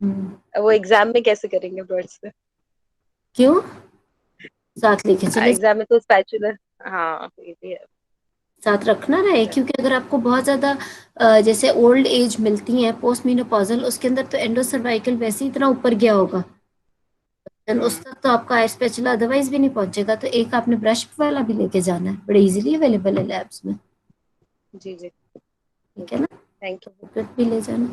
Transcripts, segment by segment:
वो एग्जाम में कैसे करेंगे वर्ड्स से? क्यों? साथ लेके चले जाओ। एग्जाम में तो स्पैचुलर। हाँ ये भी है। साथ रखना रहे, अच्छा। क्योंकि अगर आपको बहुत ज्यादा जैसे ओल्ड एज मिलती है पोस्ट मेनोपॉजल, उसके अंदर तो एंडो सर्वाइकल वैसे ही इतना ऊपर गया होगा, देन उस हम्म। तक तो आपका आयर स्पेचुला अदरवाइज भी नहीं पहुंचेगा। तो एक आपने ब्रश वाला भी लेके जाना है, बड़े इजीली अवेलेबल है लैब्स में। जी जी। ठीक है ना? थैंक तो बुकलेट भी ले जाना,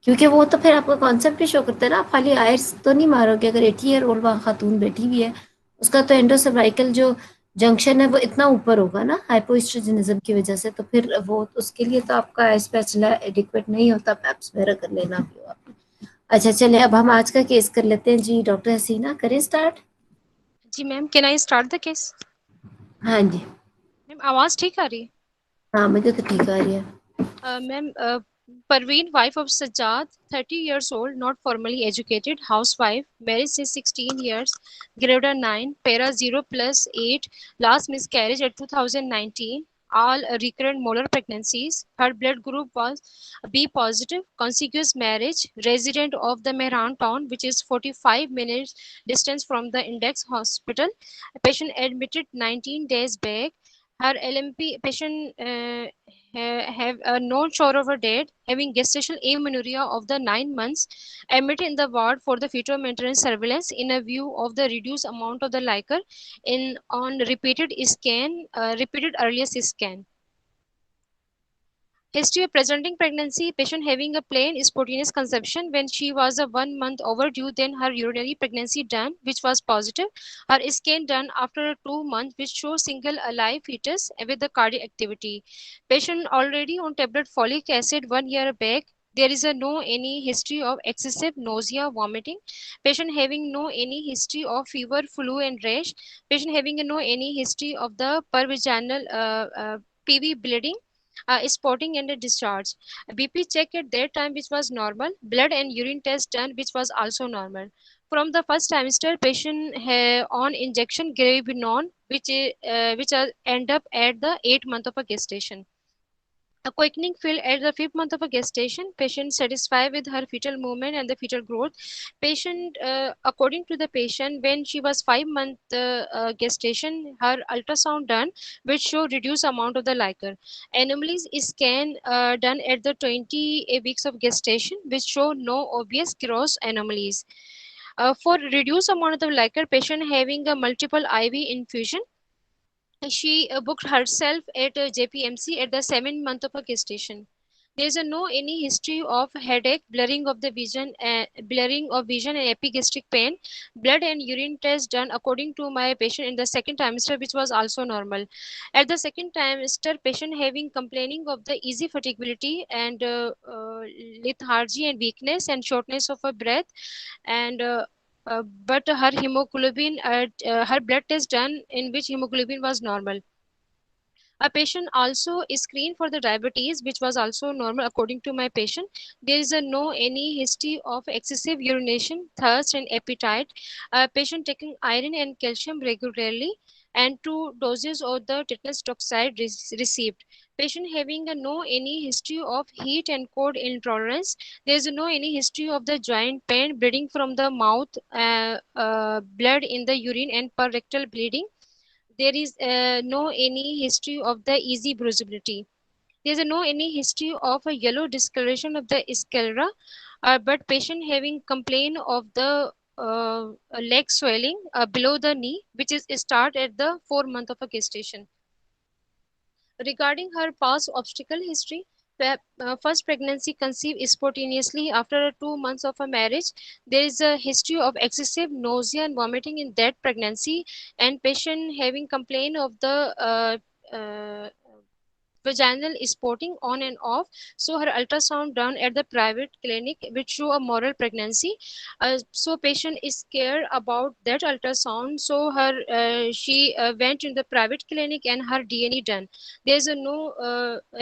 क्योंकि वो तो फिर आपका कॉन्सेप्ट भी शो करता है ना। आप खाली आयर्स तो नहीं मारोगे। अगर 80 ईयर ओल्ड वहाँ खातून बैठी हुई है, उसका तो एंडोसर्वाइकल जो जंक्शन है वो इतना ऊपर होगा ना हाइपोस्ट्रोजेनिज्म की वजह से, तो फिर वो उसके लिए तो आपका आयर स्पैचुला एडिक्वेट नहीं होता, पैप्स वगैरह कर लेना भी हो आपने। अच्छा चले, अब हम आज का केस कर लेते हैं जी। डॉक्टर हसीना, करें स्टार्ट? जी ma'am, can I start the case? हाँ जी। मैम आवाज़ ठीक आ रही है? हाँ मुझे तो ठीक आ रही है। Ma'am, Parveen, wife of Sajjad, 30 years old, not formally educated, housewife, marriage since 16 years, grade 9, para 0 plus 8, last miscarriage at 2019, all recurrent molar pregnancies. Her blood group was B positive, contiguous marriage, resident of the Mehran town, which is 45 minutes distance from the Index Hospital. A patient admitted 19 days back. Her LMP patient have a known shower over dead, having gestational amenorrhea of the 9 months, admitted in the ward for the fetal maintenance surveillance in a view of the reduced amount of the liquor in on repeated earliest scan. History of presenting pregnancy: patient having a plain spontaneous conception when she was a 1 month overdue, then her urinary pregnancy done, which was positive. Her scan done after 2 months, which shows single alive fetus with the cardiac activity. Patient already on tablet folic acid 1 year back. There is a no any history of excessive nausea, vomiting. Patient having no any history of fever, flu, and rash. Patient having a no any history of the pervaginal PV bleeding, spotting and a discharge. BP check at that time which was normal. Blood and urine test done which was also normal. From the first trimester, patient on injection gravinon which end up at the 8 month of a gestation. A quickening field at the 5th month of a gestation. Patient satisfied with her fetal movement and the fetal growth. Patient, according to the patient, when she was 5 month gestation, her ultrasound done, which show reduced amount of the liquor. Anomalies scan done at the 20 weeks of gestation, which show no obvious gross anomalies. For reduced amount of the liquor, patient having a multiple IV infusion. She booked herself at JPMC at the 7 month of her gestation. There is a no any history of headache, blurring of vision, and epigastric pain. Blood and urine test done according to my patient in the second trimester, which was also normal. At the second trimester, patient having complaining of the easy fatigability and lethargy and weakness and shortness of her breath, and but her hemoglobin, her blood test done in which hemoglobin was normal. A patient also is screened for the diabetes, which was also normal according to my patient. There is a no any history of excessive urination, thirst, and appetite. A patient taking iron and calcium regularly, and 2 doses of the tetanus toxide received. Patient having a no any history of heat and cold intolerance. There is no any history of the joint pain, bleeding from the mouth, blood in the urine, and per rectal bleeding. There is no any history of the easy bruisability. There is no any history of a yellow discoloration of the sclera, but patient having complaint of the leg swelling below the knee, which is start at the 4 month of a gestation. Regarding her past obstacle history, first pregnancy conceived spontaneously after 2 months of a marriage. There is a history of excessive nausea and vomiting in that pregnancy, and patient having complaint of the vaginal spotting on and off. So her ultrasound done at the private clinic which show a moral pregnancy. So patient is scared about that ultrasound, so her she went in the private clinic and her DNA done. There's a no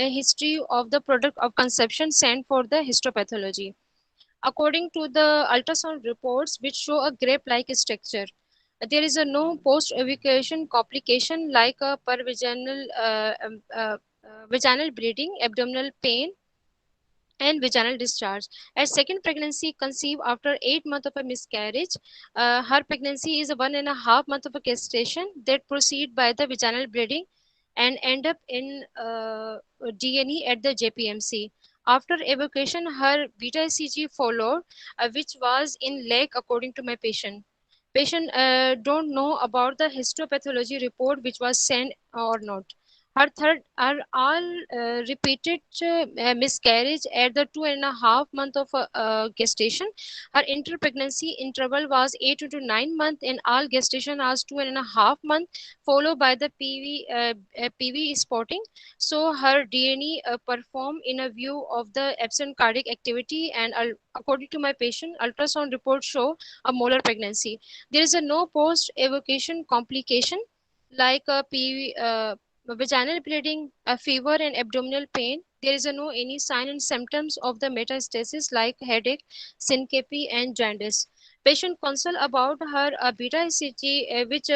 a history of the product of conception sent for the histopathology. According to the ultrasound reports which show a grape like structure, there is a no post evacuation complication like a vaginal bleeding, abdominal pain, and vaginal discharge. At second pregnancy, conceived after 8 months of a miscarriage. Her pregnancy is 1.5 months of a gestation that proceed by the vaginal bleeding and end up in DNE at the JPMC. After evacuation, her beta ECG followed, which was in leg according to my patient. Patient don't know about the histopathology report which was sent or not. Her third are all repeated miscarriage at the 2.5 month of gestation. Her inter-pregnancy interval was 8 to 9 months, and all gestation was 2.5 months, followed by the PV spotting. So her DNA performed in a view of the absent cardiac activity, and according to my patient, ultrasound report show a molar pregnancy. There is a no post-evacuation complication like a vaginal bleeding, a fever, and abdominal pain. There is a no any sign and symptoms of the metastasis like headache, syncope, and jaundice. Patient consult about her beta ECG, which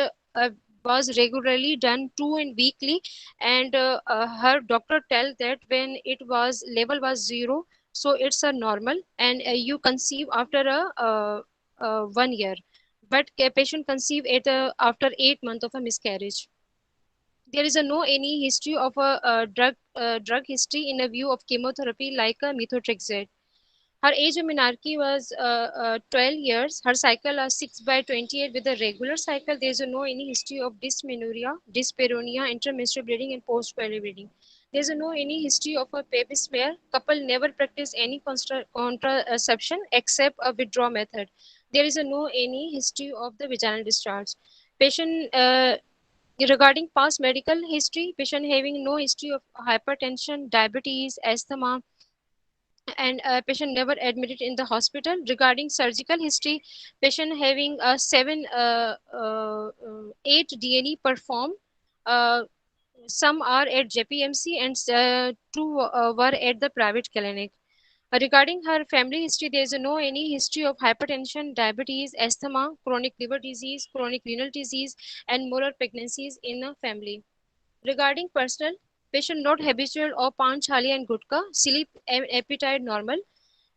was regularly done two and weekly, and her doctor tell that when it was level was 0, so it's a normal, and you conceive after a 1 year, but patient conceive at after 8 months of a miscarriage. There is a no any history of a, drug history in a view of chemotherapy like a methotrexate. Her age of menarche was 12 years. Her cycle was 6 by 28 with a regular cycle. There is no any history of dysmenorrhea, dyspareunia, intermenstrual bleeding, and postpartum bleeding. There is no any history of a pap smear. Couple never practice any contraception except a withdrawal method. There is no any history of the vaginal discharge. Patient regarding past medical history, patient having no history of hypertension, diabetes, asthma, and patient never admitted in the hospital. Regarding surgical history, patient having 8 DNA performed. Uh, some are at JPMC, and two were at the private clinic. Regarding her family history, there is no any history of hypertension, diabetes, asthma, chronic liver disease, chronic renal disease, and molar pregnancies in a family. Regarding personal, patient not habitual of pan chali and gutka, sleep and appetite normal.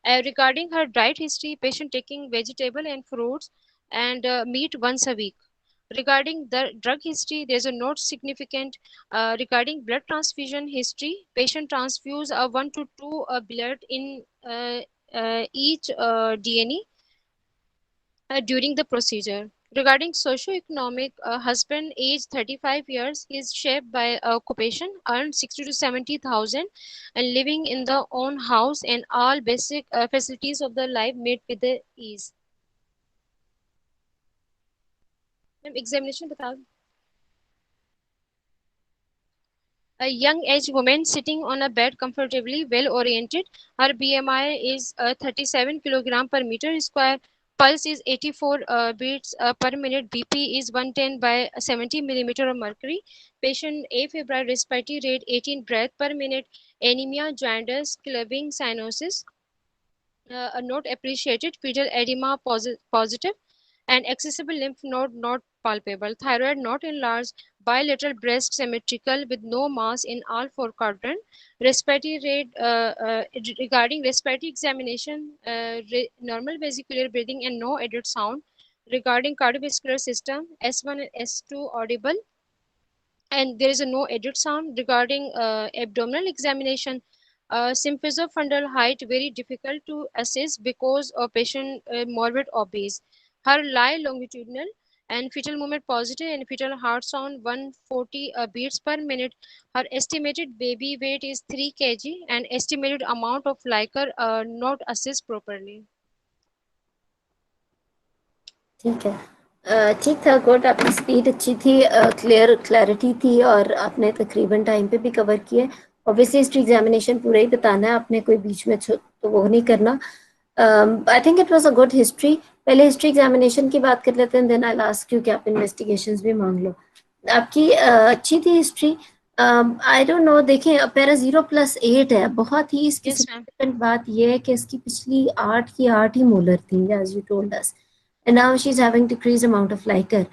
Regarding her diet history, patient taking vegetable and fruits and meat once a week. Regarding the drug history, there's a note significant. Regarding blood transfusion history, patient transfuse 1 to 2 blood in each DNA during the procedure. Regarding socioeconomic, husband age 35 years, he is shaped by occupation, earned 60 to 70,000, and living in the own house, and all basic facilities of the life made with the ease. Ma'am examination बता दो. A young age woman sitting on a bed comfortably, well oriented. Her BMI is 37 kilogram per meter square. Pulse is 84 beats per minute. BP is 110 by 70 millimeter of mercury. Patient afebrile respiratory rate 18 breath per minute. Anemia, jaundice, clubbing, cyanosis. Not appreciated. Fetal edema positive, and accessible lymph node not palpable. Thyroid not enlarged. Bilateral breast symmetrical with no mass in all four quadrant. Respiratory rate regarding respiratory examination, normal vesicular breathing and no added sound. Regarding cardiovascular system, S1 and S2 audible, and there is a no edit sound. Regarding abdominal examination, symphysiofundal height very difficult to assess because of patient morbid obese. Her lie longitudinal, and fetal movement positive, and fetal heart sound 140 beats per minute. Her estimated baby weight is 3 kg, and estimated amount of liquor not assessed properly. ठीक है, ठीक था. Good. आपकी speed अच्छी थी, clarity थी, और आपने तकरीबन टाइम पे भी कवर किया. ऑब्वियसली हिस्ट्री एग्जामिनेशन पूरा ही बताना है आपने, कोई बीच में तो वो नहीं करना. I think it was a good history. पहले हिस्ट्री एग्जामिनेशन की बात कर लेते हैं, देन आई आस्क यू कि आप इन्वेस्टिगेशंस भी मांग लो. आपकी अच्छी थी हिस्ट्री. आई डोंट नो, देखें पैरा 0+8 है. बहुत ही इसकी सिग्निफिकेंट बात यह है कि इसकी पिछली 8 की 8 ही मोलर थी, as you told us, and now she's having decreased amount of liquor,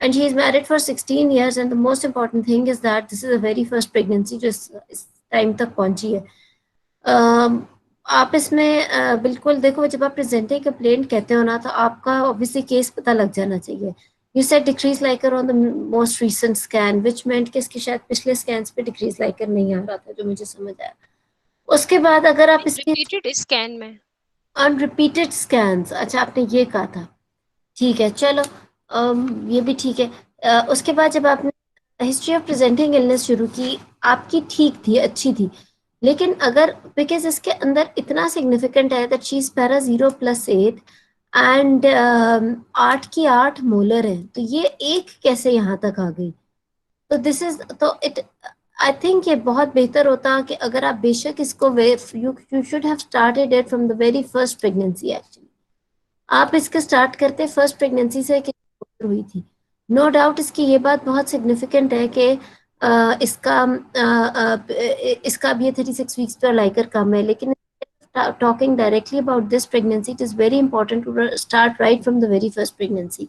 and she is married for 16 years, and the most important thing is that this is the very first pregnancy जो इस time तक पहुंची है. आप इसमें बिल्कुल देखो, जब आप प्रेजेंटिंग कंप्लेंट कहते हो ना, तो आपका ऑब्वियसली केस पता लग जाना चाहिए। You said decrease liquor on the most recent scan, which meant कि इसके शायद पिछले स्कैन्स पे डिक्रीज लाइकर नहीं आ रहा था, जो मुझे समझ आया। उसके बाद अगर आप इसकी रिपीटेड स्कैन में। अनरिपीटेड स्कैन्स, अच्छा आपने ये कहा था, ठीक है चलो, ये भी ठीक है। उसके बाद जब आपने हिस्ट्री ऑफ प्रेजेंटिंग इलनेस शुरू की, आपकी ठीक थी, अच्छी थी, लेकिन अगर बिकॉज इसके अंदर इतना सिग्निफिकेंट है that she is para 0+8 and 8 की 8 मोलर है, तो ये एक कैसे यहाँ तक आ गई? तो दिस इज तो इट, आई थिंक ये बहुत बेहतर होता कि अगर आप बेशक इसको you you should have started it from the very first pregnancy actually. आप इसके स्टार्ट करते फर्स्ट प्रेगनेंसी से कि हुई थी। नो डाउट इसकी ये बात बहुत सिग्निफिकेंट है कि इसका भी 36 वीक्स पर लाइकर कम है, लेकिन talking directly about this pregnancy, it is very important to start right from the very first pregnancy.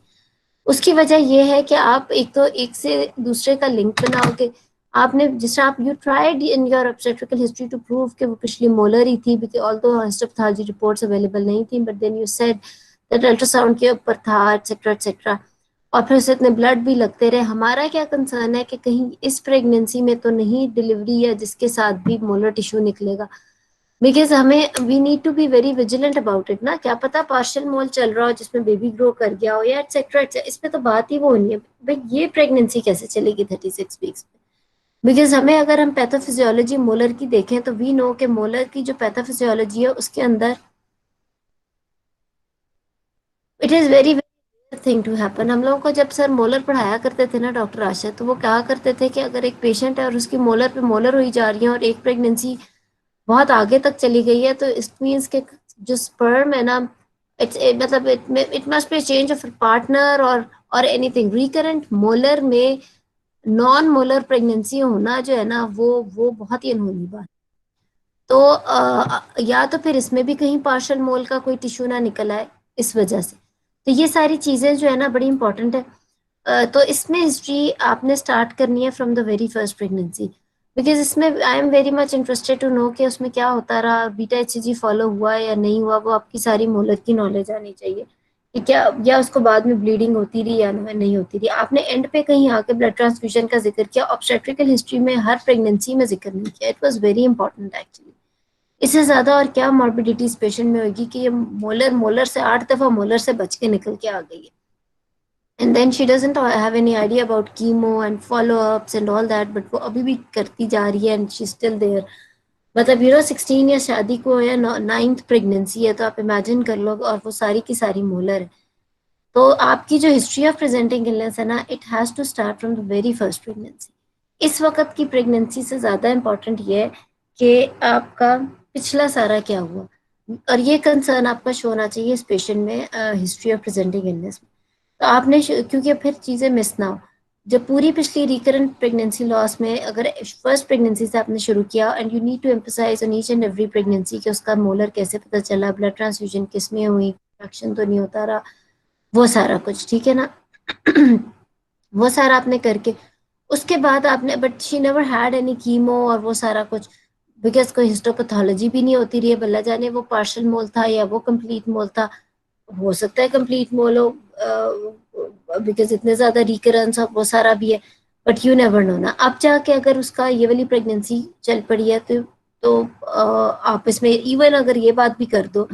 उसकी वजह यह है कि आप एक तो एक से दूसरे का लिंक बनाओगे। आपने जिस आप you tried in your obstetrical history to prove कि वो पिछली मोलर ही थी, because although histopathology reports available नहीं थी, but then you said that ultrasound के ऊपर था एटसेट्रा एटसेट्रा, और फिर से इतने ब्लड भी लगते रहे। हमारा क्या कंसर्न है कि कहीं इस प्रेगनेंसी में तो नहीं डिलीवरी या जिसके साथ भी मोलर टिश्यू निकलेगा, बिकॉज हमें we need to be very vigilant about it ना। क्या पता पार्शियल मोल चल रहा हो जिसमें बेबी ग्रो कर गया हो या एटसेट्रा, इसमें तो बात ही वो नहीं है भाई, ये प्रेगनेंसी कैसे चलेगी 36 वीक्स में? बिकॉज हमें अगर हम पैथोफिजियोलॉजी मोलर की देखें तो वी नो के मोलर की जो पैथोफिजियोलॉजी है उसके अंदर it is very thing to happen. हम लोगों को जब सर मोलर पढ़ाया करते थे ना डॉक्टर आशा, तो वो कहा करते थे कि अगर एक पेशेंट है और उसकी मोलर पे मोलर हुई जा रही है और एक प्रेगनेंसी बहुत आगे तक चली गई है, तो इट मीन्स के जो स्पर्म है ना, इट्स मतलब it must be change of partner और एनीथिंग। रिकरेंट मोलर में नॉन मोलर प्रेगनेंसी होना जो है ना, वो बहुत ही अनहोनी बात। तो या तो फिर इसमें भी कहीं पार्शल मोल का कोई टिश्यू ना निकल आए इस वजह से। तो ये सारी चीजें जो है ना बड़ी इंपॉर्टेंट है। तो इसमें हिस्ट्री आपने स्टार्ट करनी है from the very first pregnancy, because इसमें I am very much interested to know कि उसमें क्या होता रहा, बीटा एचसीजी फॉलो हुआ या नहीं हुआ, वो आपकी सारी मोलर की नॉलेज आनी चाहिए कि क्या, या उसको बाद में ब्लीडिंग होती रही या नहीं होती रही। आपने एंड पे कहीं आके ब्लड ट्रांसफ्यूजन का जिक्र किया, ऑब्स्टेट्रिकल हिस्ट्री में हर प्रेगनेंसी में जिक्र नहीं किया। It was very important actually. इससे ज्यादा और क्या मॉर्बिडिटी इस पेशेंट में होगी कि ये मोलर मोलर से 8 दफा मोलर से बच के निकल के आ गई है, and then she doesn't have any idea about chemo and follow-ups and all that, but वो अभी भी करती जा रही है and she's still there। मतलब 16 या शादी को है, 9th प्रेगनेंसी है, तो आप इमेजिन कर लो, और वो सारी की सारी मोलर है। तो आपकी जो हिस्ट्री ऑफ प्रेजेंटिंग इलनेस है ना, it has to start from the very first pregnancy. इस वक्त की प्रेगनेंसी से ज्यादा इंपॉर्टेंट ये है कि आपका पिछला सारा क्या हुआ, और ये कंसर्न आपका शो होना चाहिए इस पेशेंट में हिस्ट्री ऑफ प्रेजेंटिंग इलनेस में। तो आपने क्योंकि फिर चीजें मिस ना हो, जब पूरी पिछली रिकरेंट प्रेगनेंसी लॉस में अगर फर्स्ट प्रेगनेंसी से आपने शुरू किया, and you need to emphasize on each and every pregnancy कि उसका मोलर कैसे पता चला, ब्लड ट्रांसफ्यूजन किस में हुई, एक्शन तो नहीं होता रहा, वो सारा कुछ ठीक है ना। वो सारा आपने करके उसके बाद आपने, but she never had any chemo और वो सारा कुछ, बिकॉज कोई हिस्टोपैथोलॉजी भी नहीं होती रही है, बल्ला जाने वो पार्शियल मोल था या वो कंप्लीट मोल था। हो सकता है कंप्लीट मोल हो, बिकॉज इतने ज्यादा रिकरेंस और वो सारा भी है, बट यू नेवर नो ना। अब जाके अगर उसका ये वाली प्रेगनेंसी चल पड़ी है तो आप इसमें इवन अगर ये बात भी कर दो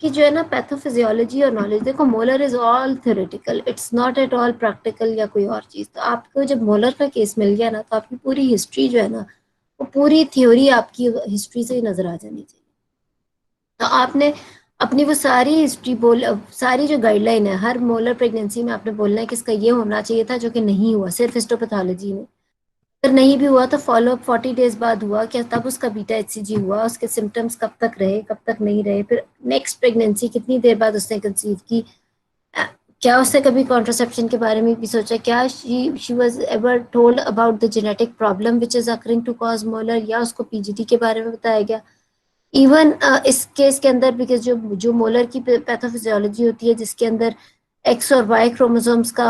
कि जो है ना पैथोफिजियोलॉजी और नॉलेज, देखो molar is all theoretical, it's not at all practical या कोई और चीज। तो आपको जब मोलर का केस मिल गया ना, तो आपकी पूरी हिस्ट्री जो है ना, वो पूरी थ्योरी आपकी हिस्ट्री से ही नजर आ जानी चाहिए। तो आपने अपनी वो सारी हिस्ट्री बोल, सारी जो गाइडलाइन है हर मोलर प्रेगनेंसी में आपने बोलना है कि इसका ये होना चाहिए था, जो कि नहीं हुआ सिर्फ हिस्टोपैथोलॉजी में। अगर नहीं भी हुआ तो फॉलो अप 40 डेज बाद हुआ क्या, तब उसका बीटा एचसीजी हुआ, उसके सिम्टम्स कब तक रहे कब तक नहीं रहे, फिर नेक्स्ट प्रेगनेंसी कितनी देर बाद उसने कंसीव की, क्या उसने कभी कॉन्ट्रासेप्शन के बारे में भी सोचा, क्या she was ever told about the genetic problem which is occurring to cause molar, या उसको पीजीटी के बारे में बताया गया। इवन इस केस के अंदर बिकॉज जो जो मोलर की पैथोफिजियोलॉजी होती है जिसके अंदर एक्स और वाई क्रोमोसोम्स का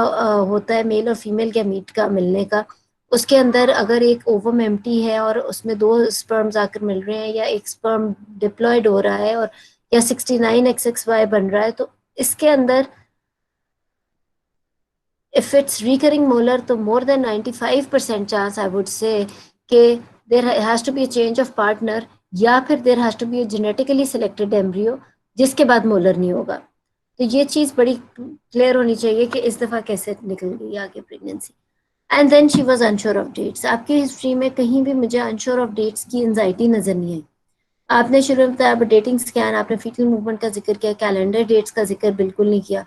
होता है, मेल और फीमेल गैमीट का मिलने का, उसके अंदर अगर एक ओवम एम्प्टी है और उसमें 2 स्पर्म्स आकर मिल रहे हैं, या एक स्पर्म डिप्लॉयड हो रहा है, और या 69XXY बन रहा है, तो इसके अंदर if it's recurring molar, तो more than 95% chance I would say कि there has to be a change of partner, या फिर there has to be a genetically selected embryo जिसके बाद मोलर नहीं होगा। तो ये चीज बड़ी क्लियर होनी चाहिए कि इस दफा कैसे निकल गई आगे pregnancy. And then she was unsure of dates. आपकी हिस्ट्री में कहीं भी मुझे अनश्योर ऑफ डेट्स की एंजाइटी नजर नहीं आई। आपने शुरू में बताया डेटिंग स्कैन, आपने फीटल मूवमेंट का जिक्र किया, कैलेंडर डेट्स का जिक्र बिल्कुल नहीं किया।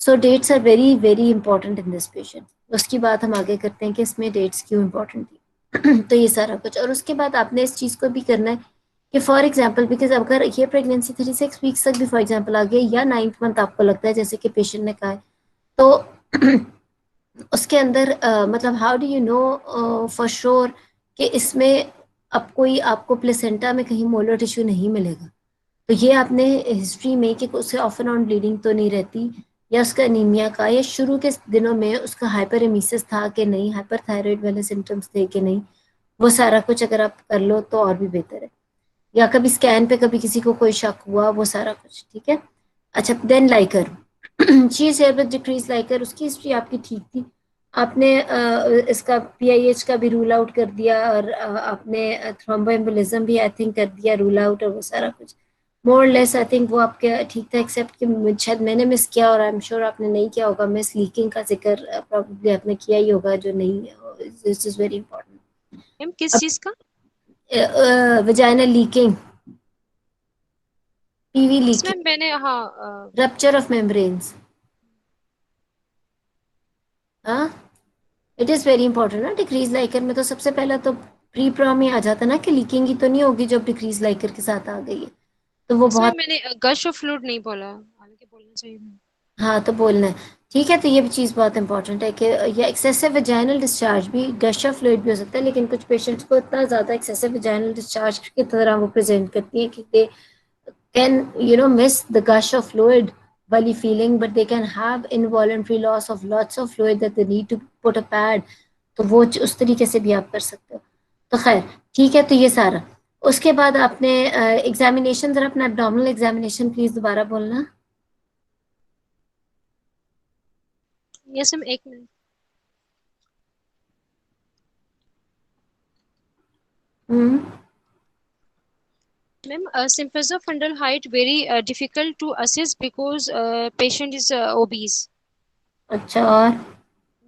So dates are very very important in this patient. उसकी बात हम आगे करते हैं कि इसमें डेट्स क्यों इंपॉर्टेंट थी। तो ये सारा कुछ, और उसके बाद आपने इस चीज को भी करना है कि फॉर एग्जाम्पल, बिकॉज अगर ये प्रेगनेंसी 36 वीक्स तक भी फॉर एग्जाम्पल आ गया, या 9th मंथ आपको लगता है जैसे कि पेशेंट ने कहा है, तो उसके अंदर मतलब how do you know for sure कि इसमें अब कोई आपको प्लेसेंटा में कहीं मोलर टिश्यू नहीं मिलेगा। तो ये आपने हिस्ट्री में कि उसे ऑफ एंड ऑन ब्लीडिंग तो नहीं रहती, या उसका एनीमिया का, या शुरू के दिनों में उसका हाइपरेमिसिस था कि नहीं, हाइपरथायराइड वाले सिम्टम्स थे कि नहीं, वो सारा कुछ अगर आप कर लो तो और भी बेहतर है। या कभी स्कैन पे कभी किसी को कोई शक हुआ, वो सारा कुछ ठीक है। अच्छा, then liquor she is here with decrease liquor, उसकी हिस्ट्री आपकी ठीक थी। आपने इसका पीआईएच का भी रूल आउट कर दिया, और आपने थ्रोम्बोएम्बोलिज्म भी आई थिंक कर दिया रूल आउट, और वो सारा कुछ मोर लेस आई थिंक वो आपके ठीक था, एक्सेप्ट कि शायद मैंने मिस किया, और आई एम श्योर आपने नहीं किया होगा, मिस लीकिंग का जिक्र प्रॉब्लली आपने किया ही होगा, जो नहीं, this is very important. Ma'am किस चीज का? Vaginal leaking, PV yes leaking, ma'am, मैंने हाँ रप्चर ऑफ मेम्ब्रेन्स। हाँ, इट इज वेरी इंपॉर्टेंट ना। डिक्रीज लाइकर में तो सबसे पहला तो प्री प्रॉम ही आ जाता ना कि लीकिंग ही तो नहीं होगी जब डिक्रीज लाइकर के साथ आ गई है, तो वो यस मैम, बहुत। मैंने गश ऑफ फ्लूइड नहीं बोला, हालांकि बोलना चाहिए मैम। हाँ, तो बोलना है ठीक है। तो ये भी चीज़ बहुत इंपॉर्टेंट है कि ये एक्सेसिव वेजाइनल डिस्चार्ज भी गश ऑफ फ्लूइड भी हो सकता है, लेकिन कुछ पेशेंट्स को इतना ज़्यादा एक्सेसिव वेजाइनल डिस्चार्ज की तरह वो प्रेजेंट करती है कि दे can miss the gush of fluid while feeling, but they can have involuntary loss of lots of fluid that they need to put a pad। तो वो उस तरीके से भी आप कर सकते हो। तो खैर ठीक है, तो ये सारा। उसके बाद आपने एग्जामिनेशन, जरा अपना एब्डोमिनल एग्जामिनेशन प्लीज दोबारा बोलना। यस मैम, एक minute. Hmm. Ma'am, symptoms of fundal height very difficult to assess because patient is obese. अच्छा, और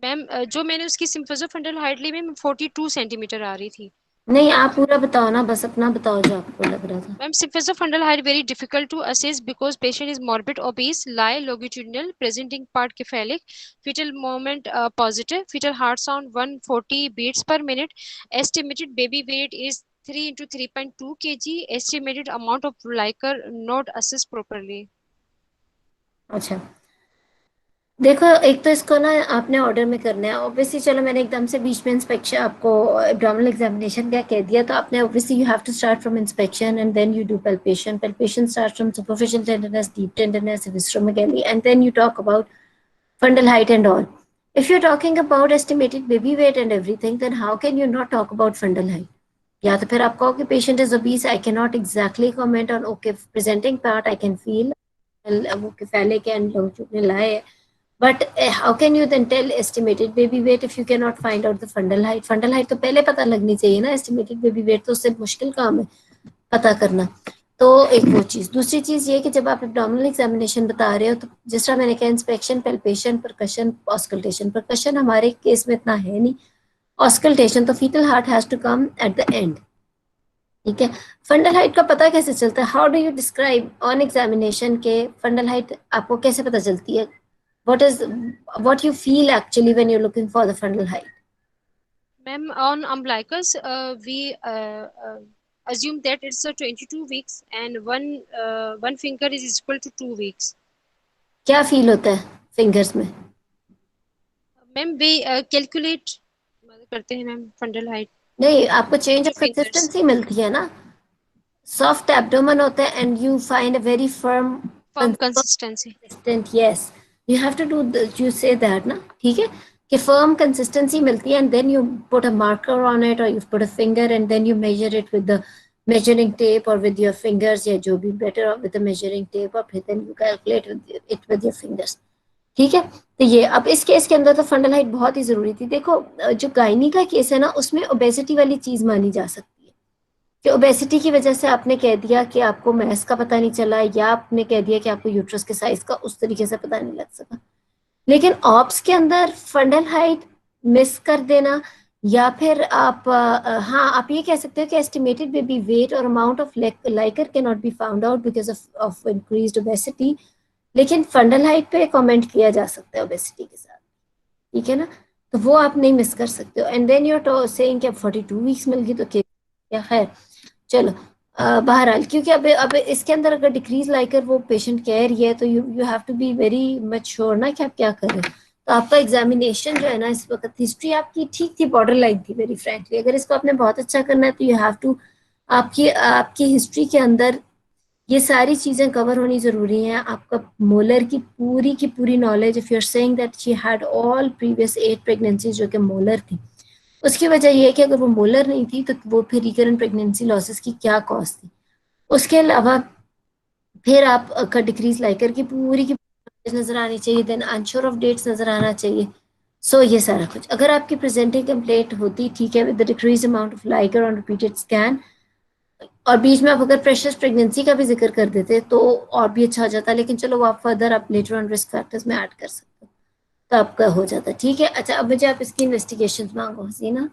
मैम जो मैंने उसकी symptoms of fundal height ली मैम 42 सेंटीमीटर आ रही थी। नहीं, आप पूरा बताओ ना, बस अपना बताओ जो आपको लग रहा था। Ma'am symptoms of fundal height very difficult to assess because patient is morbid obese, lie longitudinal, presenting part cephalic, fetal movement positive, fetal heart sound 140 beats per minute, estimated baby weight is 3 into 3.2 kg, estimated amount of liquor not assessed properly. अच्छा, देखो, एक तो इसको ना आपने order में करना है ऑब्वियसली। चलो, मैंने एकदम से बीच में इंस्पेक्शन आपको एब्डोमिनल एग्जामिनेशन क्या कह दिया, तो आपने obviously you have to start from inspection and then you do palpation। palpation starts from superficial tenderness, deep tenderness, visceromegaly, and then you talk about fundal height and all. If you're talking about estimated baby weight and everything, then how can you not talk about fundal height? या तो फिर आप कहो कि patient is obese, I can not exactly comment on, okay presenting part I can feel वो cephalic and longitudinal lie, but how can you then tell estimated baby weight if you cannot find out the fundal height? fundal height तो पहले पता लगनी चाहिए ना, estimated baby weight तो उससे मुश्किल काम है पता करना। तो एक वो चीज, दूसरी चीज ये कि जब आप एब्डोमिनल एग्जामिनेशन बता रहे हो, तो जिस तरह मैंने कहा inspection, palpation, percussion, auscultation. Percussion हमारे केस में इतना है नहीं, ऑस्कल्टेशन तो fetal heart has to come at the end, ठीक है। फंडल हाइट का पता कैसे चलता है? How do you describe on examination के फंडल हाइट आपको कैसे पता चलती है? what is what you feel actually when you're looking for the fundal height? Ma'am, on umbilicus, we assume that it's 22 weeks and one finger is equal to 2 weeks. क्या feel होता है fingers में? Ma'am we calculate करते हैं ma'am fundal height नहीं, आपको change two of fingers consistency मिलती है ना, सॉफ्ट एब्डोमेन होता है and you find a very firm firm consistency. consistent, yes, you have to do you say that ना, ठीक है। कि फर्म कंसिस्टेंसी मिलती है, and then you put a marker on it और you put a finger and then you measure it with the measuring tape or with your fingers, या जो भी better with the measuring tape, और फिर then you calculate it with your fingers. ठीक है, तो ये अब इस केस के अंदर तो फंडल हाइट बहुत ही जरूरी थी। देखो जो गायनी का केस है ना, उसमें ओबेसिटी वाली चीज मानी जा सकती है कि ओबेसिटी की वजह से आपने कह दिया कि आपको मैस का पता नहीं चला, या आपने कह दिया कि आपको यूट्रस के साइज का उस तरीके से पता नहीं लग सका। लेकिन ऑप्स के अंदर फंडल हाइट मिस कर देना, या फिर आप हाँ आप ये कह सकते हो कि एस्टिमेटेड बेबी वेट और amount of liquor can not be found out because of increased obesity, लेकिन फंडल हाइट पे कमेंट किया जा सकता है ओबेसिटी के साथ। ठीक है ना, तो वो आप नहीं मिस कर सकते हो। एंड देन यूर सेइंग कि अब 42 वीक्स मिल गई तो क्या खैर, चलो बहरहाल, क्योंकि अब इसके अंदर अगर डिक्रीज लाइकर वो पेशेंट कह रही है तो you have to be very much sure ना कि आप क्या करें। तो आपका एग्जामिनेशन जो है ना इस वक्त, हिस्ट्री आपकी ठीक थी, बॉर्डर लाइन थी वेरी फ्रेंकली। अगर इसको आपने बहुत अच्छा करना है तो यू हैव टू, आपकी आपकी हिस्ट्री के अंदर ये सारी चीजें कवर होनी जरूरी हैं। आपका मोलर की पूरी knowledge, if you are saying that she had all previous 8 pregnancies जो कि मोलर थी, उसकी वजह ये है कि अगर वो मोलर नहीं थी तो वो फिर रिकरेंट प्रेगनेंसी लॉसेस की क्या कॉज थी। उसके अलावा फिर आपका डिक्रीज लाइकर की नजर आनी चाहिए, देन अनश्योर ऑफ डेट्स नजर आना चाहिए। सो ये सारा कुछ अगर आपकी प्रेजेंटिंग कंप्लेंट होती, ठीक है, with the decrease amount of Likert on repeated scan, और बीच में आप अगर प्रेशर्स प्रेगनेंसी का भी जिक्र कर देते तो और भी अच्छा हो जाता, लेकिन चलो वो आप फर्दर आप लेटर ऑन रिस्क फैक्टर्स में ऐड कर सकते हो, तो आपका हो जाता। ठीक है, अच्छा अब मुझे आप इसकी इन्वेस्टिगेशन मांगो Hasina.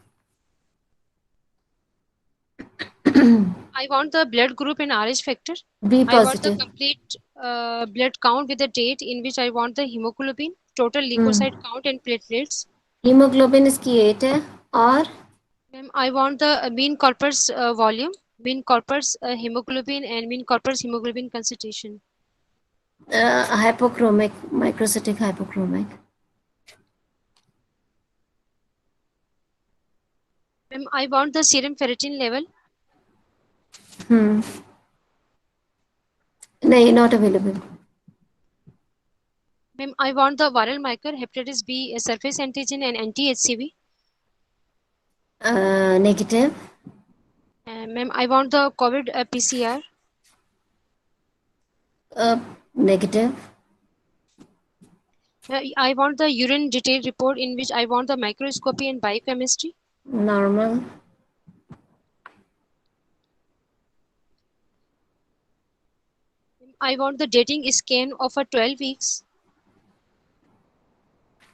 I want the blood group and RH factor. B I want the positive. complete blood count with the date in which I want the hemoglobin, total leukocyte count and platelets. Haemoglobin इसकी 8 है, और Ma'am, I want the mean corpus volume, mean corpus hemoglobin, and mean corpus hemoglobin concentration. Hypochromic, microcytic hypochromic. Ma'am, I want the serum ferritin level. नहीं, not available. Ma'am, I want the viral marker, hepatitis B, surface antigen, and anti-HCV. Negative. Ma'am, I want the COVID PCR. Negative. I want the urine detailed report in which I want the microscopy and biochemistry. Normal. I want the dating scan of a 12 weeks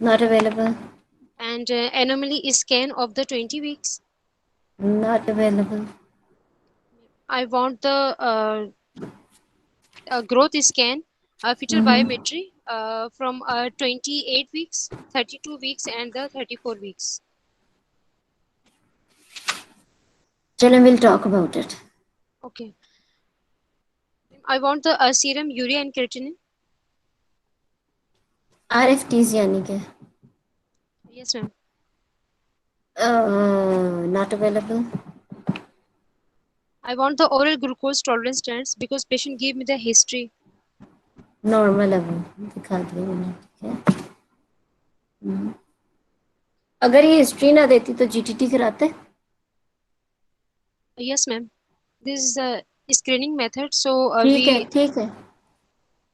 not available. and anomaly scan of the 20 weeks. Not available. I want the growth scan, fetal biometry from 28 weeks, 32 weeks, and the 34 weeks. चलो, we'll talk about it. Okay. I want the serum urea and creatinine. RFTs यानी कि Yes, ma'am. not available. I want the oral glucose tolerance tests because patient gave me the history. Normal है, वो दिखा दिया मैंने। ठीक है, अगर ये हिस्ट्री ना देती तो जीटीटी कराते। Yes, ma'am. This is a screening method, so ठीक है, we ठीक है।